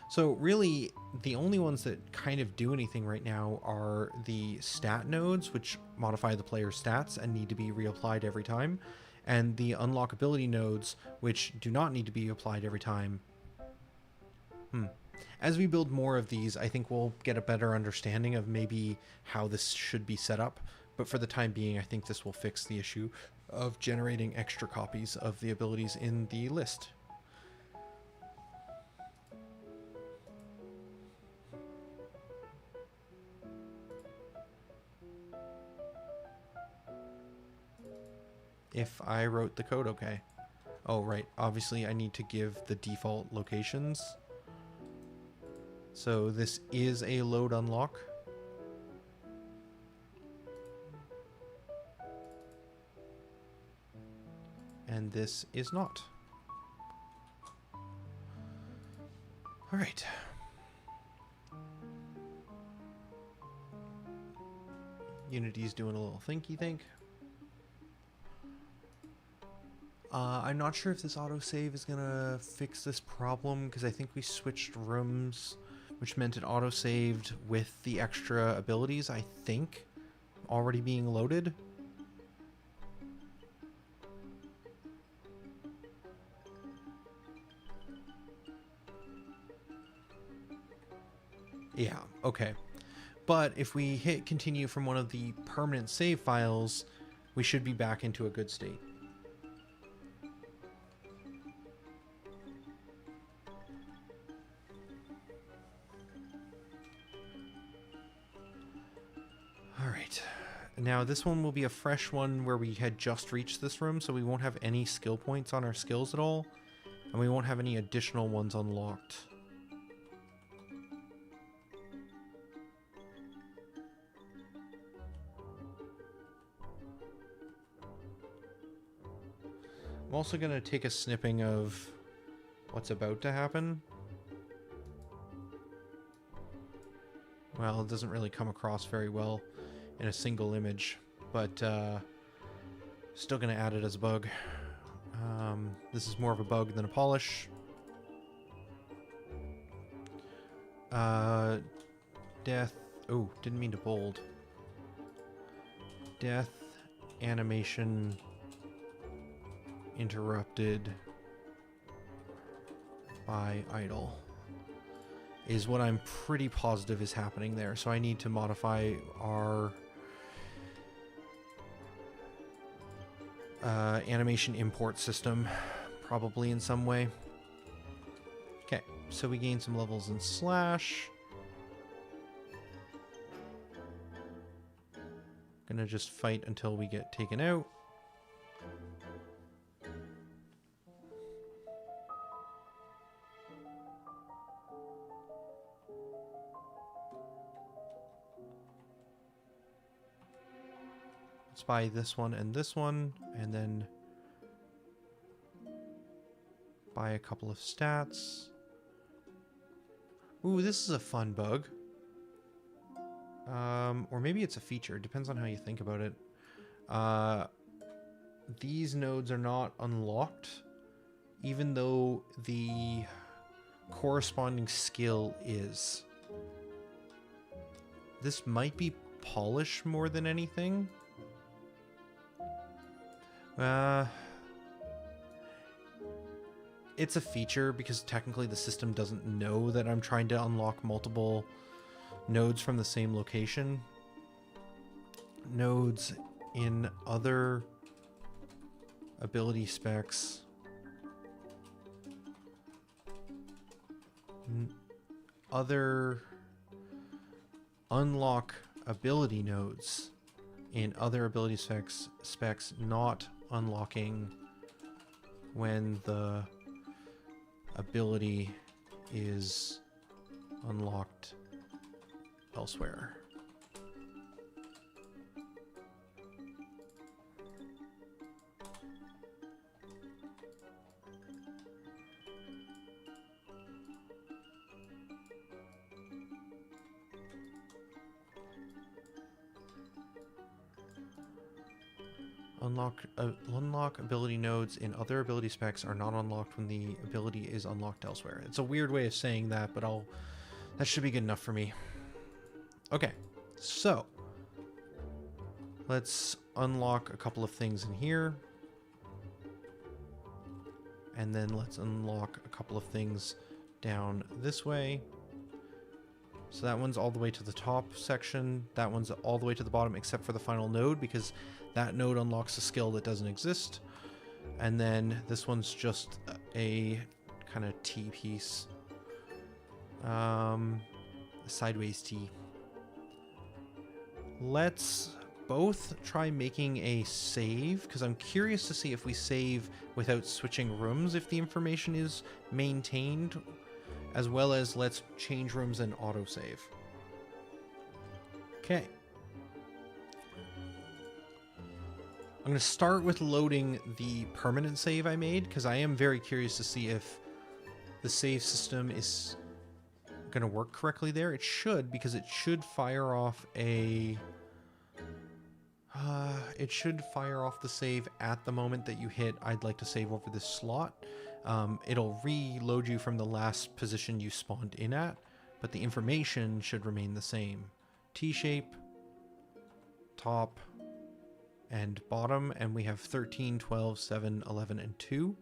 So really, the only ones that kind of do anything right now are the stat nodes, which modify the player's stats and need to be reapplied every time, and the unlockability nodes, which do not need to be applied every time. As we build more of these, I think we'll get a better understanding of maybe how this should be set up. But for the time being, I think this will fix the issue of generating extra copies of the abilities in the list. If I wrote the code okay. Oh, right. Obviously, I need to give the default locations. So this is a load unlock. And this is not. All right. Unity's doing a little thinky think. I'm not sure if this autosave is gonna fix this problem, because I think we switched rooms, which meant it autosaved with the extra abilities, I think, already being loaded. Yeah, okay. But if we hit continue from one of the permanent save files, we should be back into a good state. Alright, now this one will be a fresh one where we had just reached this room, so we won't have any skill points on our skills at all, and we won't have any additional ones unlocked. I'm also going to take a snipping of what's about to happen. Well, it doesn't really come across very well in a single image, but still going to add it as a bug. This is more of a bug than a polish. Death. Oh, didn't mean to bold. Death animation interrupted by idle is what I'm pretty positive is happening there. So I need to modify our animation import system, probably in some way. Okay, so we gain some levels in Slash. Gonna just fight until we get taken out. Let's buy this one, and then buy a couple of stats. Ooh, this is a fun bug. Or maybe it's a feature. Depends on how you think about it. These nodes are not unlocked, even though the corresponding skill is. This might be polish more than anything. It's a feature because technically the system doesn't know that I'm trying to unlock multiple nodes from the same location. Nodes in other ability specs. Other unlock ability nodes in other ability specs not unlocking when the ability is unlocked elsewhere. Unlock ability nodes in other ability specs are not unlocked when the ability is unlocked elsewhere. It's a weird way of saying that, but that should be good enough for me. Okay, so let's unlock a couple of things in here. And then let's unlock a couple of things down this way. So that one's all the way to the top section. That one's all the way to the bottom except for the final node, because that node unlocks a skill that doesn't exist. And then this one's just a kind of T piece. A sideways T. Let's both try making a save, because I'm curious to see if we save without switching rooms, if the information is maintained, as well as let's change rooms and autosave. Okay. I'm going to start with loading the permanent save I made, because I am very curious to see if the save system is going to work correctly there. It should, because it should fire off a... it should fire off the save at the moment that you hit I'd like to save over this slot. It'll reload you from the last position you spawned in at, but the information should remain the same. T-shape, top, and bottom, and we have 13, 12, 7, 11, and 2.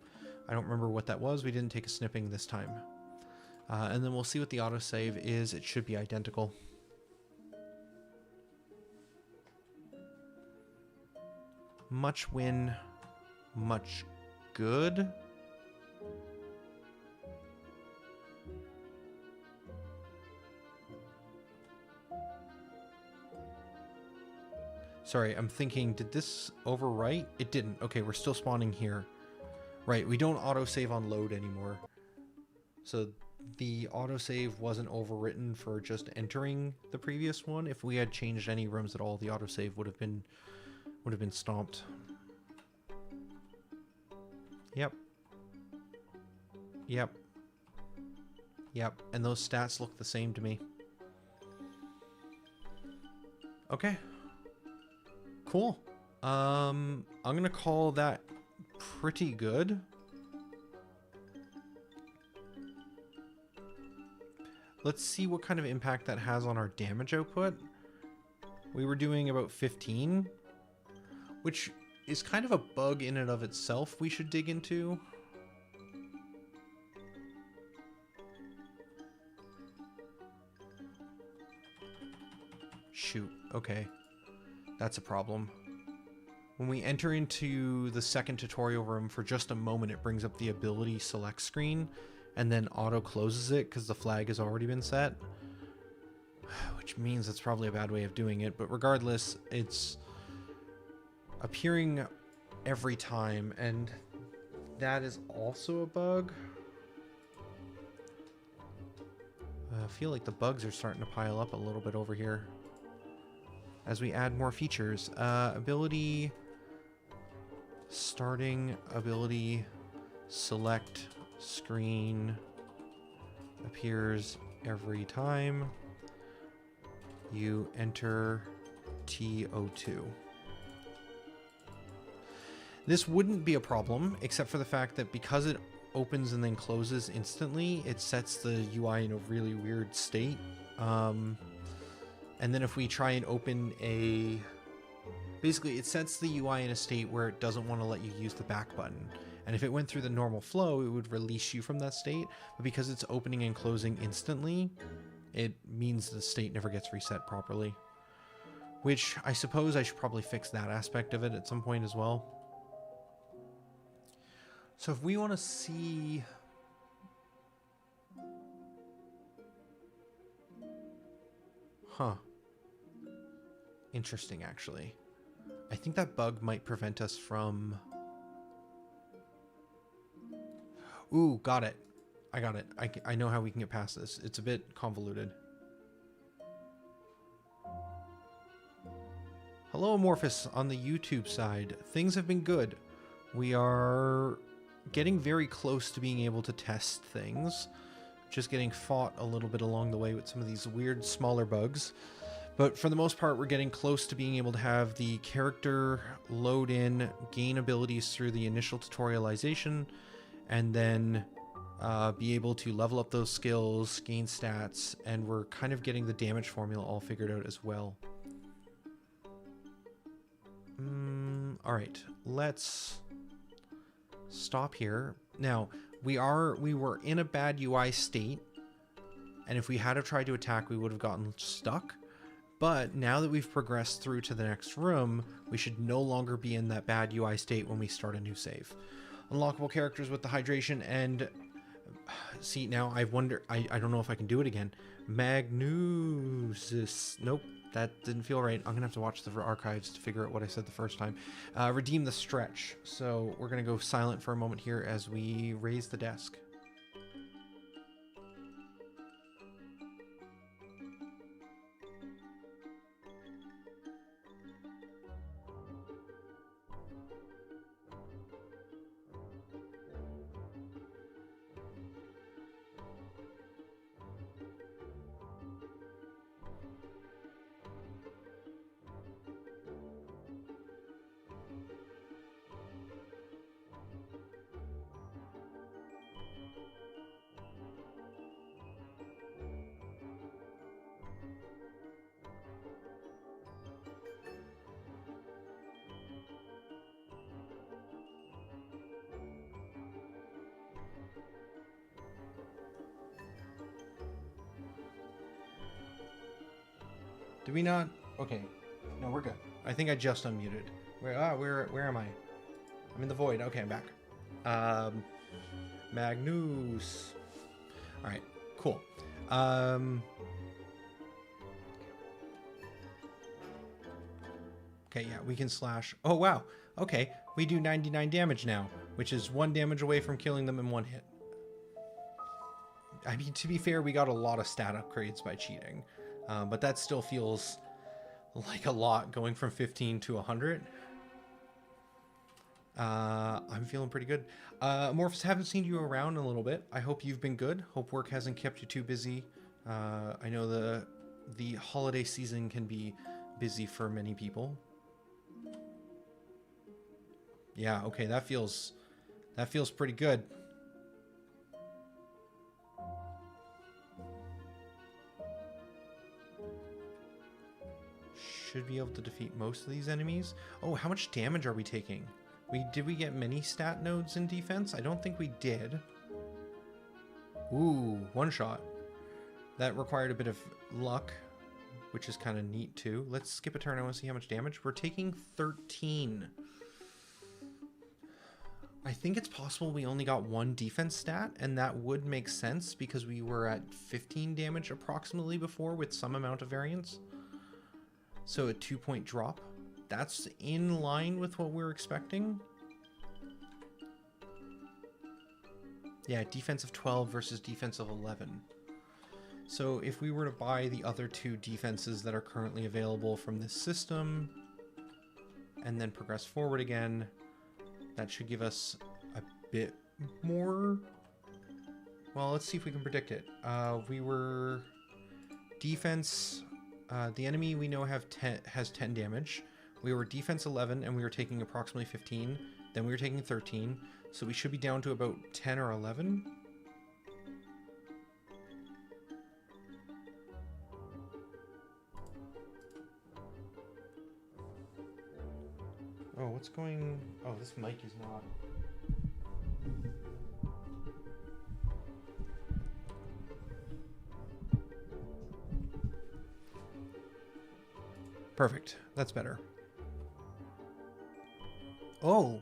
I don't remember what that was. We didn't take a snipping this time. And then we'll see what the autosave is. It should be identical. Much win, much good. Sorry, I'm thinking, did this overwrite? It didn't. Okay, we're still spawning here. Right, we don't autosave on load anymore. So the autosave wasn't overwritten for just entering the previous one. If we had changed any rooms at all, the autosave would have been stomped. Yep. Yep. Yep. And those stats look the same to me. Okay. Cool. I'm gonna call that pretty good. Let's see what kind of impact that has on our damage output. We were doing about 15. Which is kind of a bug in and of itself we should dig into. Shoot, okay. That's a problem. When we enter into the second tutorial room for just a moment, it brings up the ability select screen and then auto closes it because the flag has already been set. Which means it's probably a bad way of doing it, but regardless, it's appearing every time, and that is also a bug. I feel like the bugs are starting to pile up a little bit over here as we add more features. Ability starting, ability select screen appears every time you enter TO2. This wouldn't be a problem, except for the fact that because it opens and then closes instantly, it sets the UI in a really weird state. And then if we try and open a... Basically, it sets the UI in a state where it doesn't want to let you use the back button. And if it went through the normal flow, it would release you from that state. But because it's opening and closing instantly, it means the state never gets reset properly. Which I suppose I should probably fix that aspect of it at some point as well. So if we want to see... Huh. Interesting, actually. I think that bug might prevent us from... Ooh, got it. I got it. I know how we can get past this. It's a bit convoluted. Hello, Amorphous, on the YouTube side. Things have been good. We are getting very close to being able to test things. Just getting fought a little bit along the way with some of these weird, smaller bugs. But for the most part, we're getting close to being able to have the character load in, gain abilities through the initial tutorialization, and then be able to level up those skills, gain stats, and we're kind of getting the damage formula all figured out as well. All right, let's stop here. Now, we were in a bad UI state, and if we had to try to attack, we would have gotten stuck. But now that we've progressed through to the next room, we should no longer be in that bad UI state when we start a new save. Unlockable characters with the hydration and... See, now I wonder... I don't know if I can do it again. Magnusis. Nope, that didn't feel right. I'm going to have to watch the archives to figure out what I said the first time. Redeem the stretch. So we're going to go silent for a moment here as we raise the desk. Did we not? Okay. No, we're good. I think I just unmuted. Where am I? I'm in the void. Okay, I'm back. Magnus. All right, cool. Okay, yeah, we can slash. Oh, wow. Okay, we do 99 damage now, which is 1 damage away from killing them in 1 hit. I mean, to be fair, we got a lot of stat upgrades by cheating. But that still feels like a lot, going from 15 to 100. I'm feeling pretty good. Amorphous, haven't seen you around in a little bit. I hope you've been good. Hope work hasn't kept you too busy. I know the holiday season can be busy for many people. Yeah, okay, that feels pretty good. Should be able to defeat most of these enemies. Oh, how much damage are we taking? Did we get many stat nodes in defense? I don't think we did. Ooh, 1 shot. That required a bit of luck, which is kind of neat too. Let's skip a turn. I want to see how much damage. We're taking 13. I think it's possible we only got 1 defense stat, and that would make sense because we were at 15 damage approximately before with some amount of variance. So a 2-point drop. That's in line with what we're expecting. Yeah, defense of 12 versus defense of 11. So if we were to buy the other 2 defenses that are currently available from this system, and then progress forward again, that should give us a bit more. Well, let's see if we can predict it. We were defense... the enemy we know has 10 damage. We were defense 11 and we were taking approximately 15. Then we were taking 13. So we should be down to about 10 or 11. Oh, what's going... Oh, this mic is not... Perfect. That's better. Oh.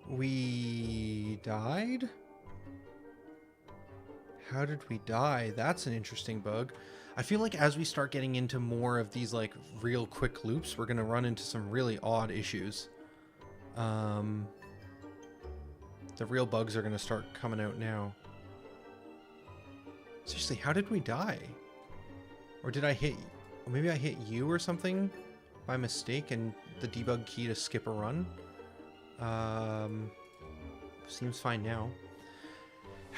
We died? How did we die? That's an interesting bug. I feel like as we start getting into more of these like real quick loops, we're going to run into some really odd issues. The real bugs are going to start coming out now. Seriously, how did we die? Or did I hit... Maybe I hit you or something by mistake and the debug key to skip a run. Seems fine now.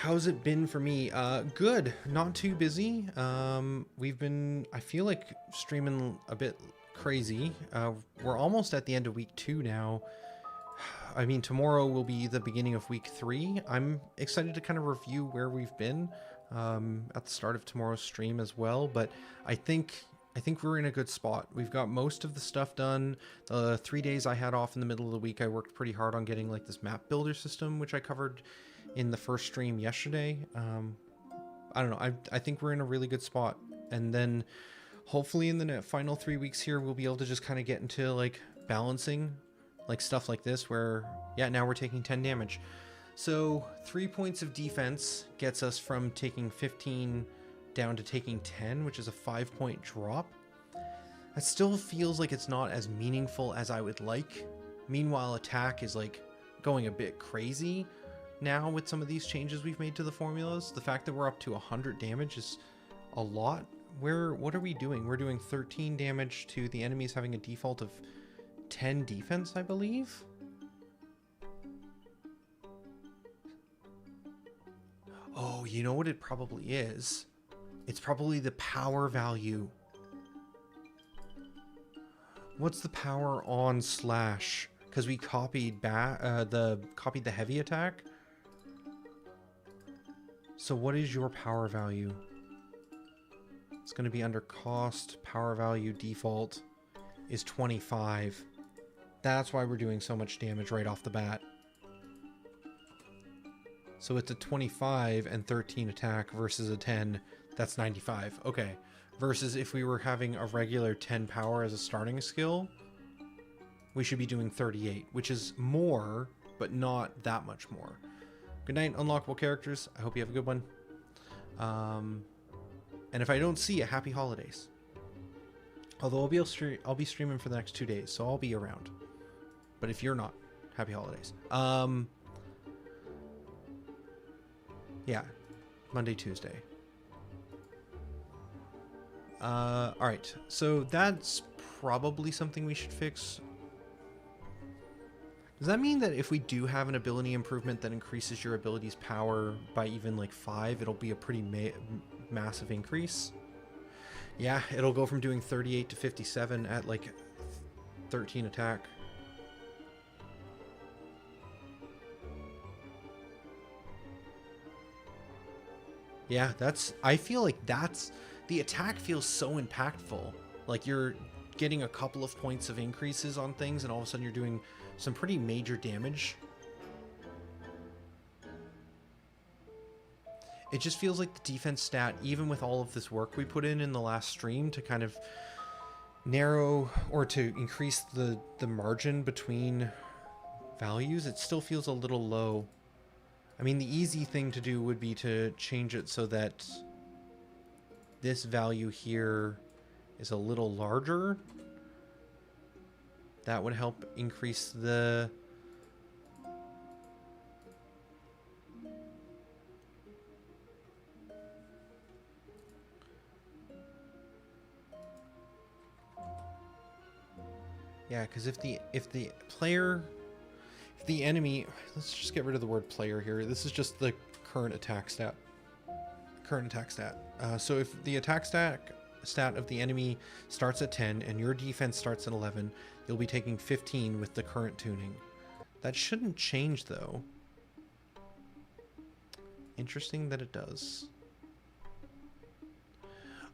How's it been for me? Good. Not too busy. I feel like streaming a bit crazy. We're almost at the end of week 2 now. I mean, tomorrow will be the beginning of week 3. I'm excited to kind of review where we've been at the start of tomorrow's stream as well. But I think we're in a good spot. We've got most of the stuff done. The 3 days I had off in the middle of the week, I worked pretty hard on getting like this map builder system, which I covered in the first stream yesterday. I don't know. I think we're in a really good spot. And then hopefully in the final 3 weeks here, we'll be able to just kind of get into like balancing like stuff like this where, yeah, now we're taking 10 damage. So 3 points of defense gets us from taking 15 down to taking 10, which is a 5-point drop. That still feels like it's not as meaningful as I would like. Meanwhile, attack is like going a bit crazy now with some of these changes we've made to the formulas. The fact that we're up to 100 damage is a lot. What are we doing? We're doing 13 damage to the enemies having a default of 10 defense, I believe. Oh, you know what it probably is? It's probably the power value. What's the power on slash? Because we copied the heavy attack. So what is your power value? It's going to be under cost. Power value default is 25. That's why we're doing so much damage right off the bat. So it's a 25 and 13 attack versus a 10. That's 95. Okay. Versus if we were having a regular 10 power as a starting skill, we should be doing 38, which is more, but not that much more. Good night, unlockable characters. I hope you have a good one. And if I don't see you, happy holidays. Although I'll be streaming for the next 2 days, so I'll be around. But if you're not, happy holidays. Yeah, Monday, Tuesday. All right, so that's probably something we should fix. Does that mean that if we do have an ability improvement that increases your ability's power by even like 5, it'll be a pretty massive increase? Yeah, it'll go from doing 38 to 57 at like 13 attack. Yeah, I feel like the attack feels so impactful. Like you're getting a couple of points of increases on things and all of a sudden you're doing some pretty major damage. It just feels like the defense stat, even with all of this work we put in the last stream to kind of narrow or to increase the margin between values, it still feels a little low. I mean, the easy thing to do would be to change it so that this value here is a little larger. That would help increase the... Yeah, because if the enemy, let's just get rid of the word player here. This is just the current attack stat. So if the attack stat of the enemy starts at 10 and your defense starts at 11, you'll be taking 15 with the current tuning. That shouldn't change though. Interesting that it does.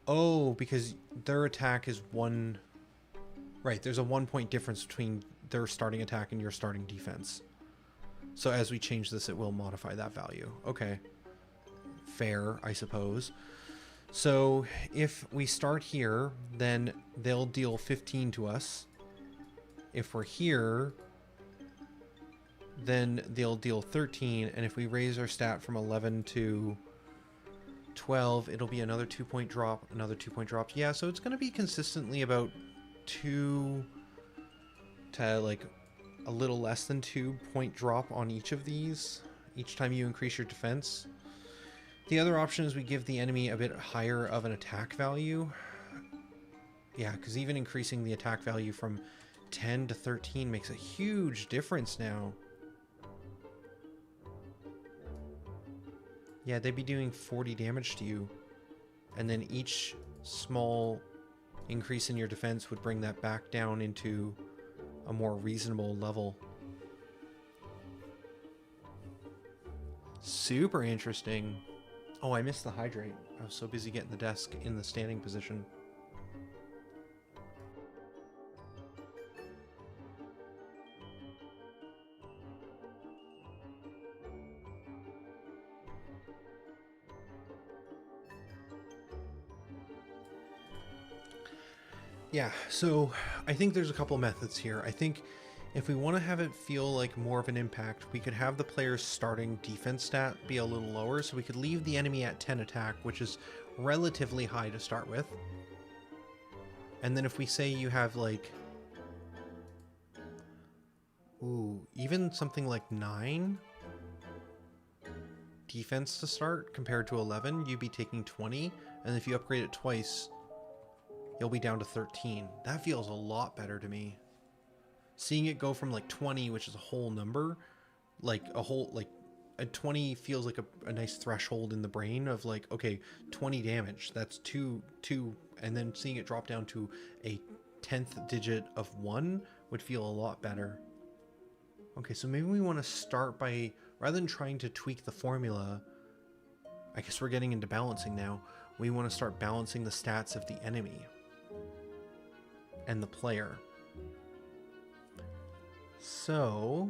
Oh, because their attack is 1... Right, there's a 1-point difference between their starting attack and your starting defense. So as we change this, it will modify that value. Okay. Fair, I suppose. So if we start here, then they'll deal 15 to us. If we're here, then they'll deal 13. And if we raise our stat from 11 to 12, it'll be another 2-point drop, another 2-point drop. Yeah, so it's going to be consistently about 2 to like a little less than 2-point drop on each of these each time you increase your defense. The other option is we give the enemy a bit higher of an attack value. Yeah, because even increasing the attack value from 10 to 13 makes a huge difference now. Yeah, they'd be doing 40 damage to you. And then each small increase in your defense would bring that back down into a more reasonable level. Super interesting. Oh, I missed the hydrate. I was so busy getting the desk in the standing position. Yeah, so I think there's a couple methods here. I think if we want to have it feel like more of an impact, we could have the player's starting defense stat be a little lower, so we could leave the enemy at 10 attack, which is relatively high to start with. And then if we say you have like, ooh, even something like 9 defense to start compared to 11, you'd be taking 20, and if you upgrade it twice, you'll be down to 13. That feels a lot better to me. Seeing it go from like 20, which is a whole number, like a 20 feels like a nice threshold in the brain of like, okay, 20 damage, that's two, and then seeing it drop down to a 10th digit of 1 would feel a lot better. Okay, so maybe we want to start by, rather than trying to tweak the formula, I guess we're getting into balancing now, we want to start balancing the stats of the enemy and the player. So,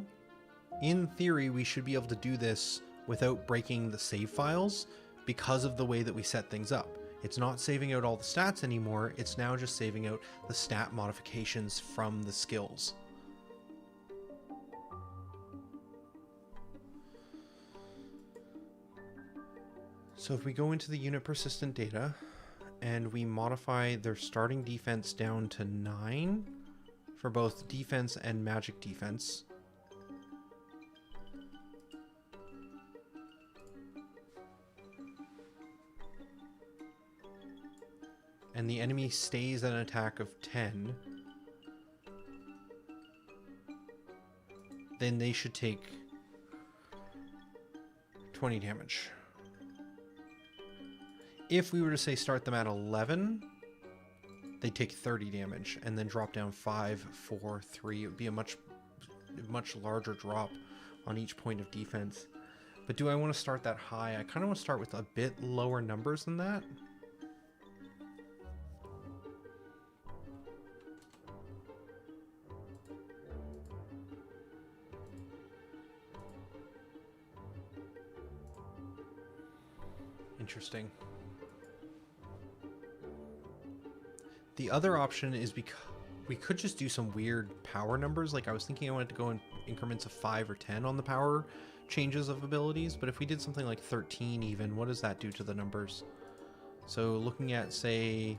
in theory, we should be able to do this without breaking the save files because of the way that we set things up. It's not saving out all the stats anymore, it's now just saving out the stat modifications from the skills. So if we go into the unit persistent data and we modify their starting defense down to 9 for both defense and magic defense. And the enemy stays at an attack of 10. Then they should take 20 damage. If we were to say start them at 11, they take 30 damage and then drop down 5, 4, 3. It would be a much larger drop on each point of defense. But do I want to start that high? I kind of want to start with a bit lower numbers than that. Interesting. The other option is because we could just do some weird power numbers. Like I was thinking I wanted to go in increments of 5 or 10 on the power changes of abilities, but if we did something like 13 even, what does that do to the numbers? So looking at, say,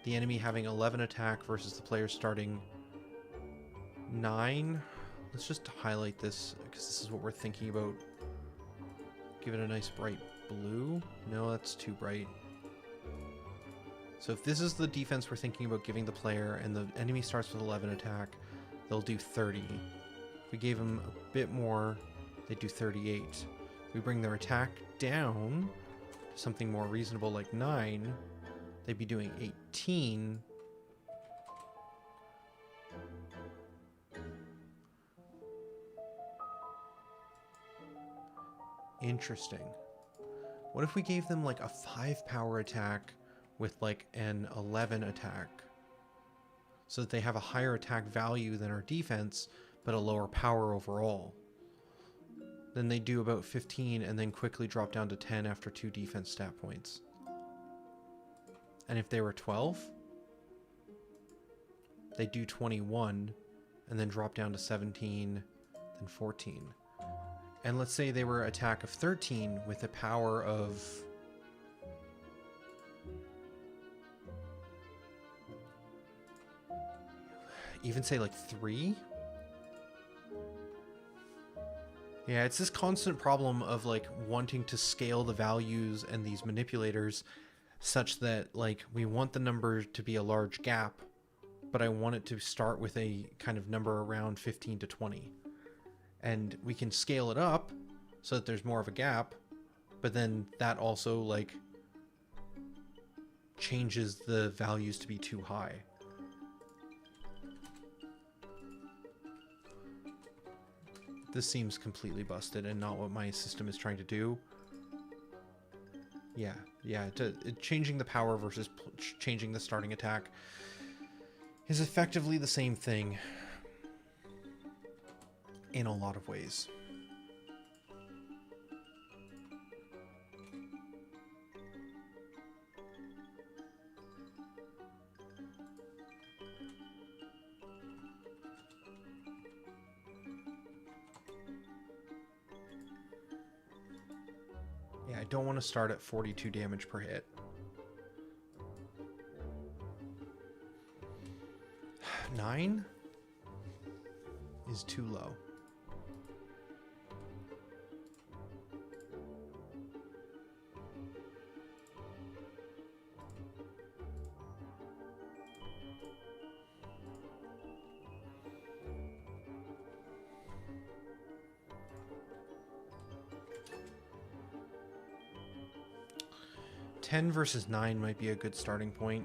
the enemy having 11 attack versus the player starting 9. Let's just highlight this because this is what we're thinking about. Give it a nice bright blue. No, that's too bright. So if this is the defense we're thinking about giving the player and the enemy starts with 11 attack, they'll do 30. If we gave them a bit more, they do 38. If we bring their attack down to something more reasonable like 9, they'd be doing 18. Interesting. What if we gave them like a 5 power attack with like an 11 attack, so that they have a higher attack value than our defense, but a lower power overall? Then they do about 15 and then quickly drop down to 10 after 2 defense stat points. And if they were 12, they do 21 and then drop down to 17, then 14. And let's say they were attack of 13 with a power of even say like 3. Yeah, it's this constant problem of like wanting to scale the values and these manipulators such that like we want the number to be a large gap, but I want it to start with a kind of number around 15 to 20. And we can scale it up so that there's more of a gap, but then that also like changes the values to be too high. This seems completely busted and not what my system is trying to do. Yeah, changing the power versus changing the starting attack is effectively the same thing in a lot of ways. Yeah, I don't want to start at 42 damage per hit. 9 is too low. Ten versus 9 might be a good starting point.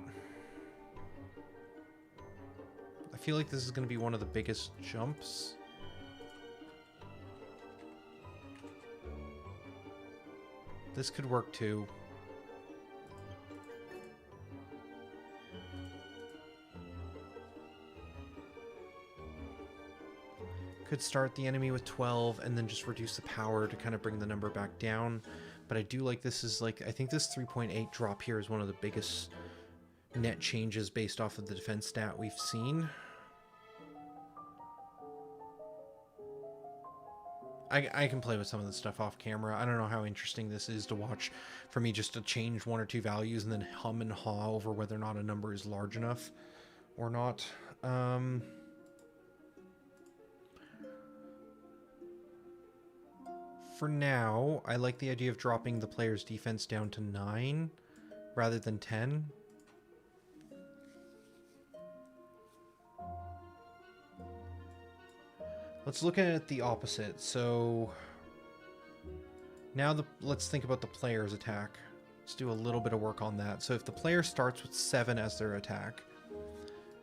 I feel like this is going to be one of the biggest jumps. This could work too. Could start the enemy with 12 and then just reduce the power to kind of bring the number back down. But I do like this is like, I think this 3.8 drop here is one of the biggest net changes based off of the defense stat we've seen. I can play with some of this stuff off camera. I don't know how interesting this is to watch for me just to change one or two values and then hum and haw over whether or not a number is large enough or not. For now, I like the idea of dropping the player's defense down to 9 rather than 10. Let's look at it the opposite. So now let's think about the player's attack. Let's do a little bit of work on that. So if the player starts with 7 as their attack,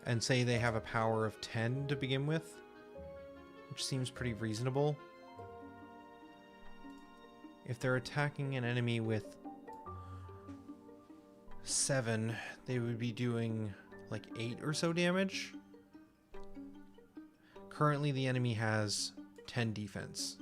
and say they have a power of 10 to begin with, which seems pretty reasonable. If they're attacking an enemy with 7, they would be doing like 8 or so damage. Currently, the enemy has 10 defense.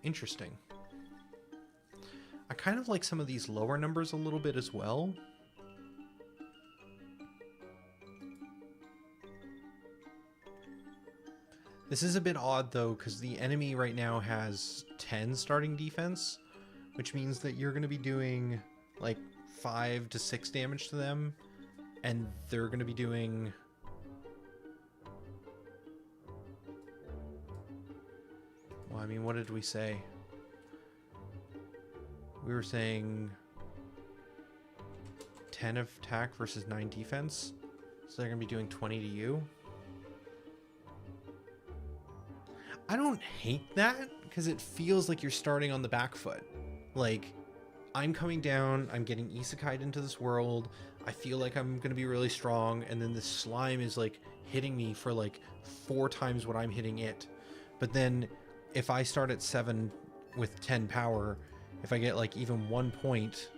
Interesting. I kind of like some of these lower numbers a little bit as well. This is a bit odd though, because the enemy right now has 10 starting defense, which means that you're going to be doing like 5 to 6 damage to them, and they're going to be doing... Well, I mean, what did we say? We were saying 10 of attack versus 9 defense, so they're going to be doing 20 to you. I don't hate that, because it feels like you're starting on the back foot. Like, I'm coming down, I'm getting isekai'd into this world, I feel like I'm going to be really strong, and then this slime is, like, hitting me for, like, 4 times what I'm hitting it. But then, if I start at 7 with 10 power, if I get, like, even 1 point,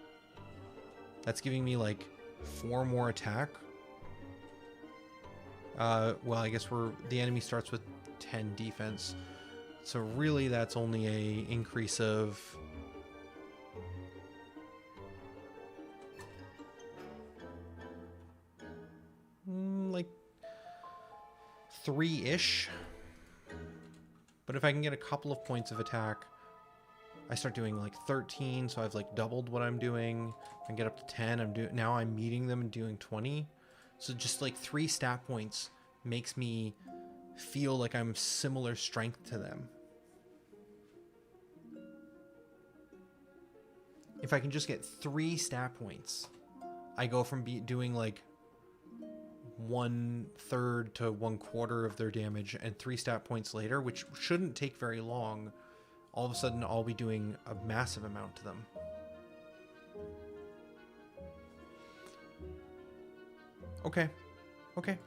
that's giving me, like, 4 more attack. Well, I guess the enemy starts with 10 defense, so really that's only a increase of like 3-ish. But if I can get a couple of points of attack, I start doing like 13, so I've like doubled what I'm doing. I can get up to 10. Now I'm meeting them and doing 20. So just like 3 stat points makes me feel like I'm similar strength to them. If I can just get 3 stat points, I go from doing like 1/3 to 1/4 of their damage, and 3 stat points later, which shouldn't take very long, all of a sudden I'll be doing a massive amount to them. Okay.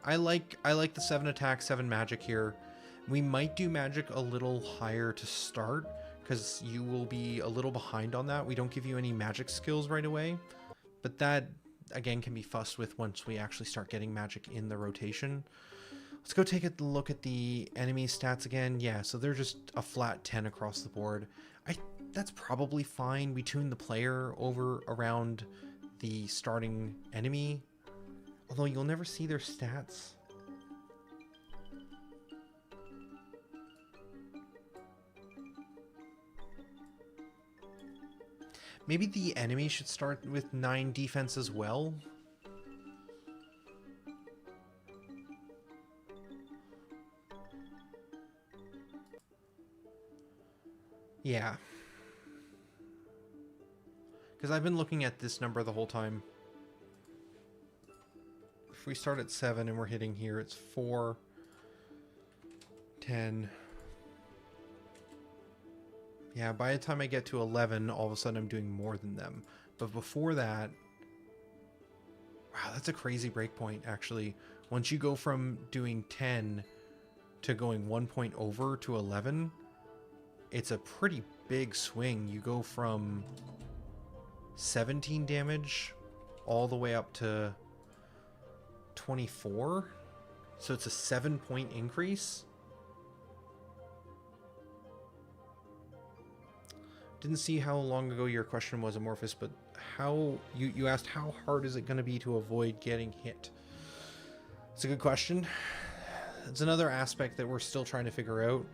I like the 7 attack, 7 magic here. We might do magic a little higher to start, because you will be a little behind on that. We don't give you any magic skills right away, but that again can be fussed with once we actually start getting magic in the rotation. Let's go take a look at the enemy stats again. Yeah, so they're just a flat 10 across the board. That's probably fine. We tune the player over around the starting enemy, although you'll never see their stats. Maybe the enemy should start with 9 defense as well. Yeah. Because I've been looking at this number the whole time. If we start at 7 and we're hitting here, it's 4, 10... Yeah, by the time I get to 11, all of a sudden I'm doing more than them. But before that... Wow, that's a crazy breakpoint, actually. Once you go from doing 10 to going 1 point over to 11, it's a pretty big swing. You go from 17 damage all the way up to 24. So it's a 7-point increase. Didn't see how long ago your question was, Amorphous, but how you asked how hard is it going to be to avoid getting hit? It's a good question. It's another aspect that we're still trying to figure out.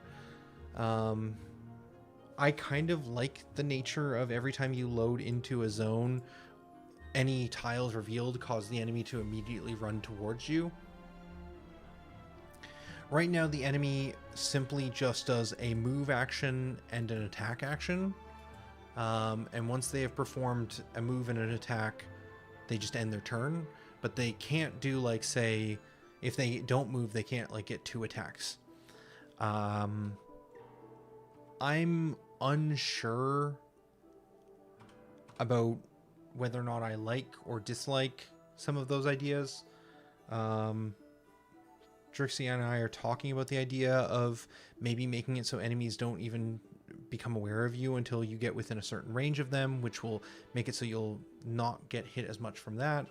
I kind of like the nature of every time you load into a zone, any tiles revealed cause the enemy to immediately run towards you. Right now the enemy simply just does a move action and an attack action. And once they have performed a move and an attack, they just end their turn. But they can't do, like, say, if they don't move, they can't, like, get 2 attacks. I'm unsure about whether or not I like or dislike some of those ideas. Drixie and I are talking about the idea of maybe making it so enemies don't even become aware of you until you get within a certain range of them, which will make it so you'll not get hit as much from that.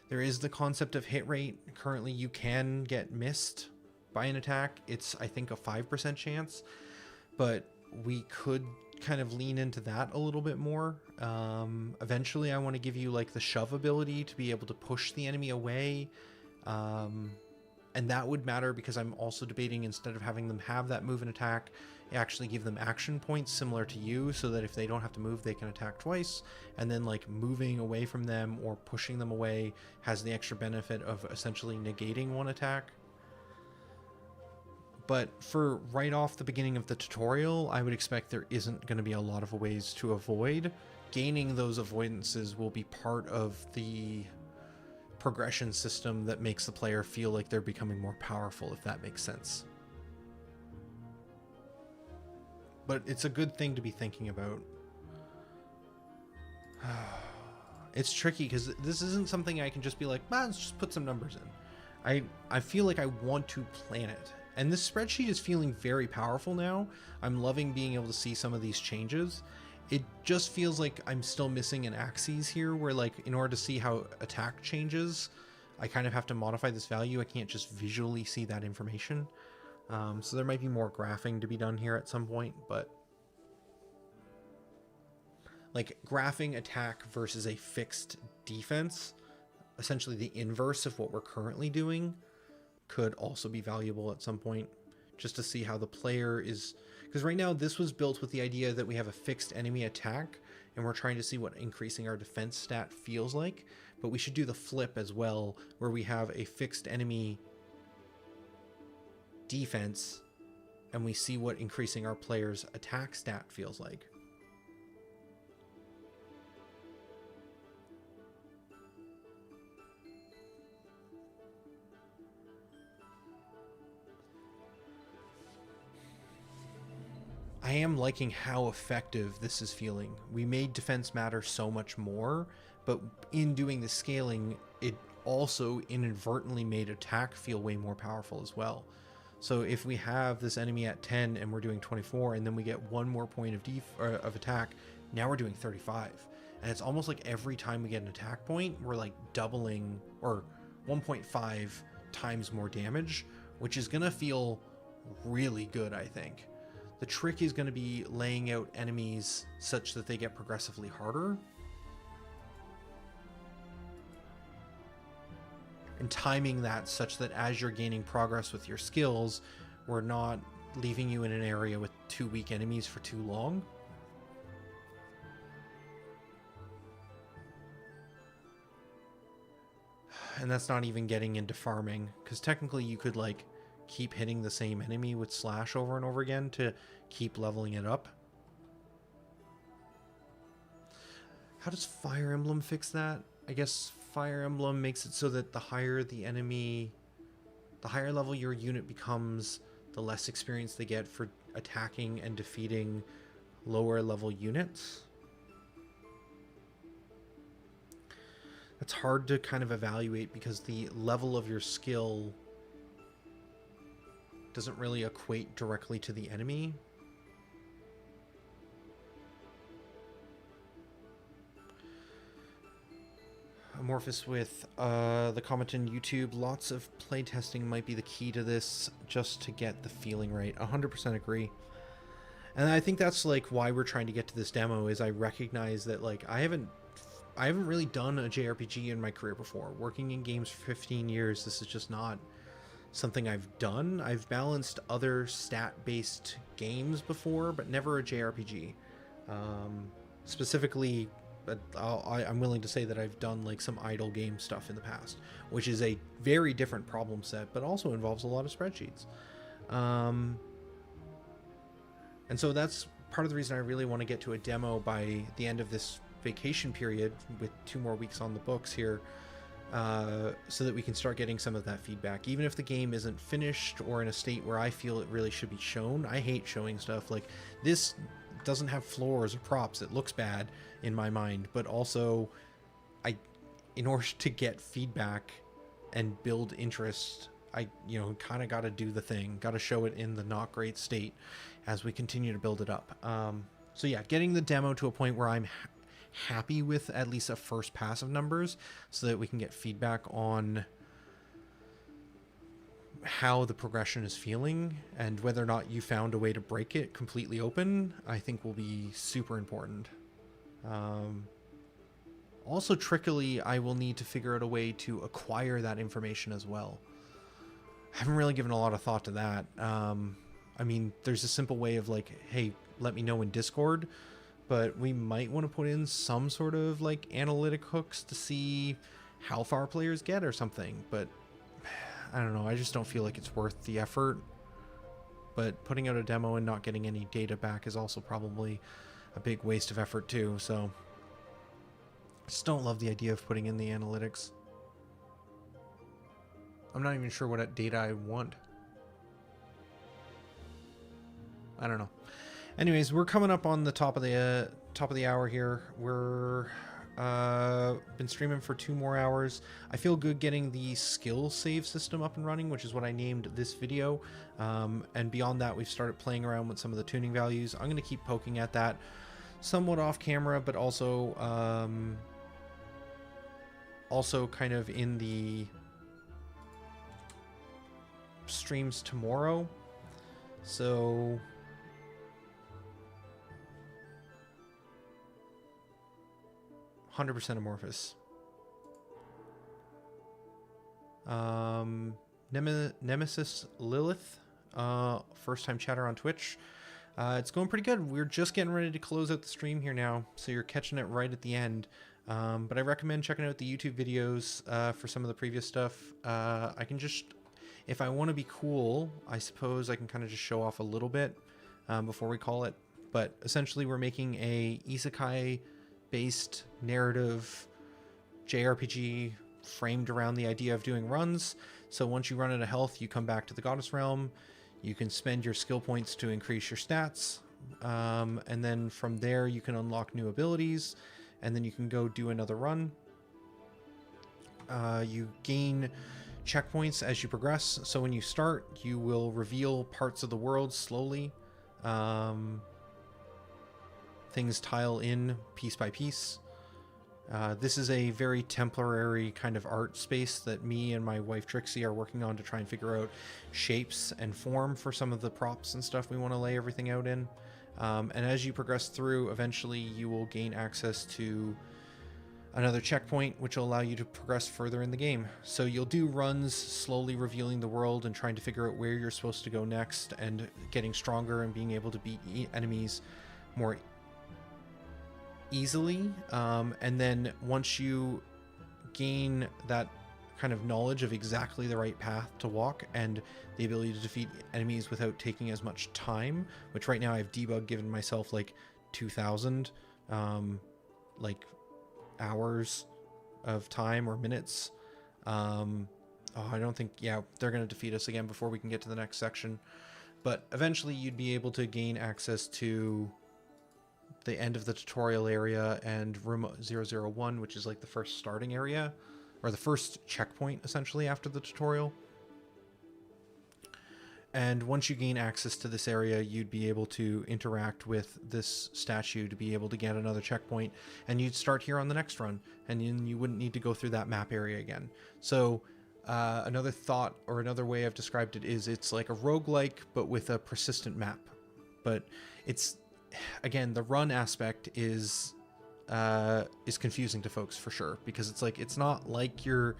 There is the concept of hit rate. Currently you can get missed by an attack. It's, I think, a 5% chance, but we could kind of lean into that a little bit more. Eventually I want to give you like the shove ability to be able to push the enemy away. And that would matter because I'm also debating, instead of having them have that move and attack, actually give them action points similar to you, so that if they don't have to move, they can attack twice. And then like moving away from them or pushing them away has the extra benefit of essentially negating one attack. But for right off the beginning of the tutorial, I would expect there isn't going to be a lot of ways to avoid. Gaining those avoidances will be part of the progression system that makes the player feel like they're becoming more powerful, if that makes sense. But it's a good thing to be thinking about. It's tricky because this isn't something I can just be like, let's just put some numbers in. I feel like I want to plan it. And this spreadsheet is feeling very powerful now. I'm loving being able to see some of these changes. It just feels like I'm still missing an axis here, where like in order to see how attack changes, I kind of have to modify this value. I can't just visually see that information. So there might be more graphing to be done here at some point, but like graphing attack versus a fixed defense, essentially the inverse of what we're currently doing, could also be valuable at some point, just to see how the player is, because right now this was built with the idea that we have a fixed enemy attack and we're trying to see what increasing our defense stat feels like. But we should do the flip as well, where we have a fixed enemy defense, and we see what increasing our player's attack stat feels like. I am liking how effective this is feeling. We made defense matter so much more, but in doing the scaling, it also inadvertently made attack feel way more powerful as well. So if we have this enemy at 10 and we're doing 24, and then we get one more point of attack, now we're doing 35. And it's almost like every time we get an attack point, we're like doubling or 1.5 times more damage, which is going to feel really good, I think. The trick is going to be laying out enemies such that they get progressively harder, and timing that such that as you're gaining progress with your skills, we're not leaving you in an area with too weak enemies for too long. And that's not even getting into farming, because technically you could like keep hitting the same enemy with slash over and over again to keep leveling it up. How does Fire Emblem fix that? I guess Fire Emblem makes it so that the higher the enemy, the higher level your unit becomes, the less experience they get for attacking and defeating lower level units. It's hard to kind of evaluate because the level of your skill doesn't really equate directly to the enemy. Amorphous with the comment in YouTube, lots of playtesting might be the key to this just to get the feeling right. 100% agree. And I think that's like why we're trying to get to this demo, is I recognize that like I haven't really done a JRPG in my career before. Working in games for 15 years, this is just not something I've done. I've balanced other stat-based games before, but never a JRPG. Specifically, I'm willing to say that I've done like some idle game stuff in the past, which is a very different problem set, but also involves a lot of spreadsheets. And so that's part of the reason I really want to get to a demo by the end of this vacation period, with 2 more weeks on the books here, so that we can start getting some of that feedback. Even if the game isn't finished or in a state where I feel it really should be shown. I hate showing stuff. Like, this doesn't have floors or props. It looks bad in my mind, but also in order to get feedback and build interest, I kind of got to do the thing, got to show it in the not great state as we continue to build it up. So yeah, getting the demo to a point where I'm happy with at least a first pass of numbers, so that we can get feedback on how the progression is feeling and whether or not you found a way to break it completely open, I think will be super important. Also, trickily, I will need to figure out a way to acquire that information as well. I haven't really given a lot of thought to that. I mean, there's a simple way of like, hey, let me know in Discord, but we might want to put in some sort of like analytic hooks to see how far players get or something. But I don't know. I just don't feel like it's worth the effort. But putting out a demo and not getting any data back is also probably a big waste of effort too. So I just don't love the idea of putting in the analytics. I'm not even sure what data I want. I don't know. Anyways, we're coming up on the top of the hour here. We're been streaming for 2 more hours. I feel good getting the skill save system up and running, which is what I named this video. And beyond that, we've started playing around with some of the tuning values. I'm going to keep poking at that somewhat off camera, but also kind of in the streams tomorrow. So 100% Amorphous. Nemesis Lilith, first time chatter on Twitch. It's going pretty good. We're just getting ready to close out the stream here now, so you're catching it right at the end. But I recommend checking out the YouTube videos for some of the previous stuff. If I want to be cool, I suppose I can kind of just show off a little bit before we call it. But essentially, we're making a isekai-based narrative JRPG framed around the idea of doing runs. So once you run out of health, you come back to the Goddess Realm. You can spend your skill points to increase your stats. And then from there, you can unlock new abilities. And then you can go do another run. You gain checkpoints as you progress. So when you start, you will reveal parts of the world slowly. Things tile in piece by piece. This is a very temporary kind of art space that me and my wife Trixie are working on to try and figure out shapes and form for some of the props and stuff we want to lay everything out in. And as you progress through, eventually you will gain access to another checkpoint, which will allow you to progress further in the game. So you'll do runs slowly revealing the world and trying to figure out where you're supposed to go next and getting stronger and being able to beat enemies more easily. And then once you gain that kind of knowledge of exactly the right path to walk and the ability to defeat enemies without taking as much time, which right now I've debug given myself like 2,000 like hours of time or minutes. I don't think, yeah, they're going to defeat us again before we can get to the next section. But eventually you'd be able to gain access to the end of the tutorial area and room 001, which is like the first starting area, or the first checkpoint essentially after the tutorial. And once you gain access to this area, you'd be able to interact with this statue to be able to get another checkpoint, and you'd start here on the next run, and then you wouldn't need to go through that map area again. So another thought, or another way I've described it, is it's like a roguelike but with a persistent map. But it's, again, the run aspect is confusing to folks for sure, because it's like, it's not like you're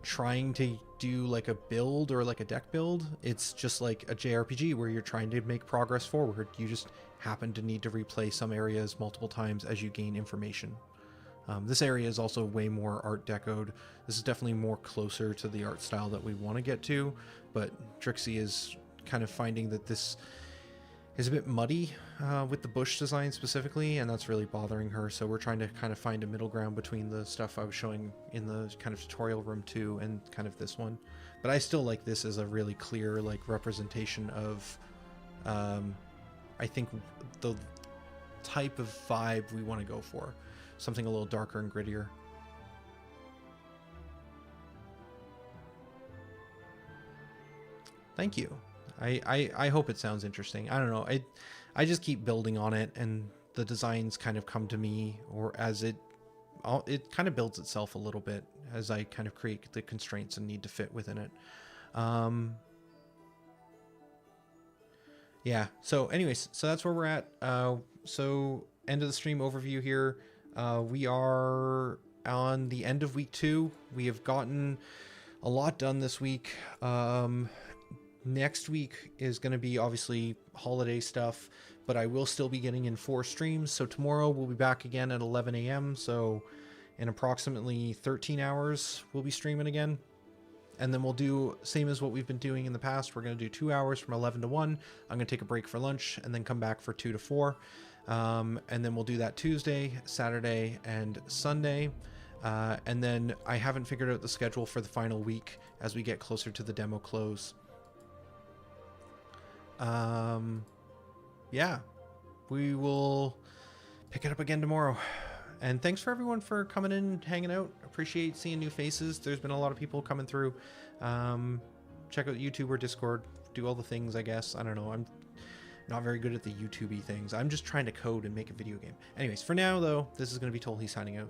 trying to do like a build or like a deck build. It's just like a JRPG where you're trying to make progress forward. You just happen to need to replay some areas multiple times as you gain information. This area is also way more art decoed. This is definitely more closer to the art style that we want to get to, but Trixie is kind of finding that this is a bit muddy with the bush design specifically, and that's really bothering her. So we're trying to kind of find a middle ground between the stuff I was showing in the kind of tutorial room 2 and kind of this one. But I still like this as a really clear like representation of I think the type of vibe we want to go for. Something a little darker and grittier. Thank you. I hope it sounds interesting. I don't know. I just keep building on it, and the designs kind of come to me, or as it kind of builds itself a little bit as I kind of create the constraints and need to fit within it. Yeah. So anyways, so that's where we're at. So end of the stream overview here. We are on the end of week 2. We have gotten a lot done this week. Next week is going to be obviously holiday stuff, but I will still be getting in 4 streams. So tomorrow we'll be back again at 11 a.m. So in approximately 13 hours, we'll be streaming again. And then we'll do same as what we've been doing in the past. We're going to do 2 hours from 11 to 1. I'm going to take a break for lunch and then come back for 2 to 4. And then we'll do that Tuesday, Saturday, and Sunday. And then I haven't figured out the schedule for the final week as we get closer to the demo close. Yeah, we will pick it up again tomorrow. And thanks for everyone for coming in, hanging out. Appreciate seeing new faces. There's been a lot of people coming through. Check out YouTube or Discord. Do all the things, I guess. I don't know. I'm not very good at the YouTube-y things. I'm just trying to code and make a video game. Anyways, for now, though, this is going to be Tolhi signing out.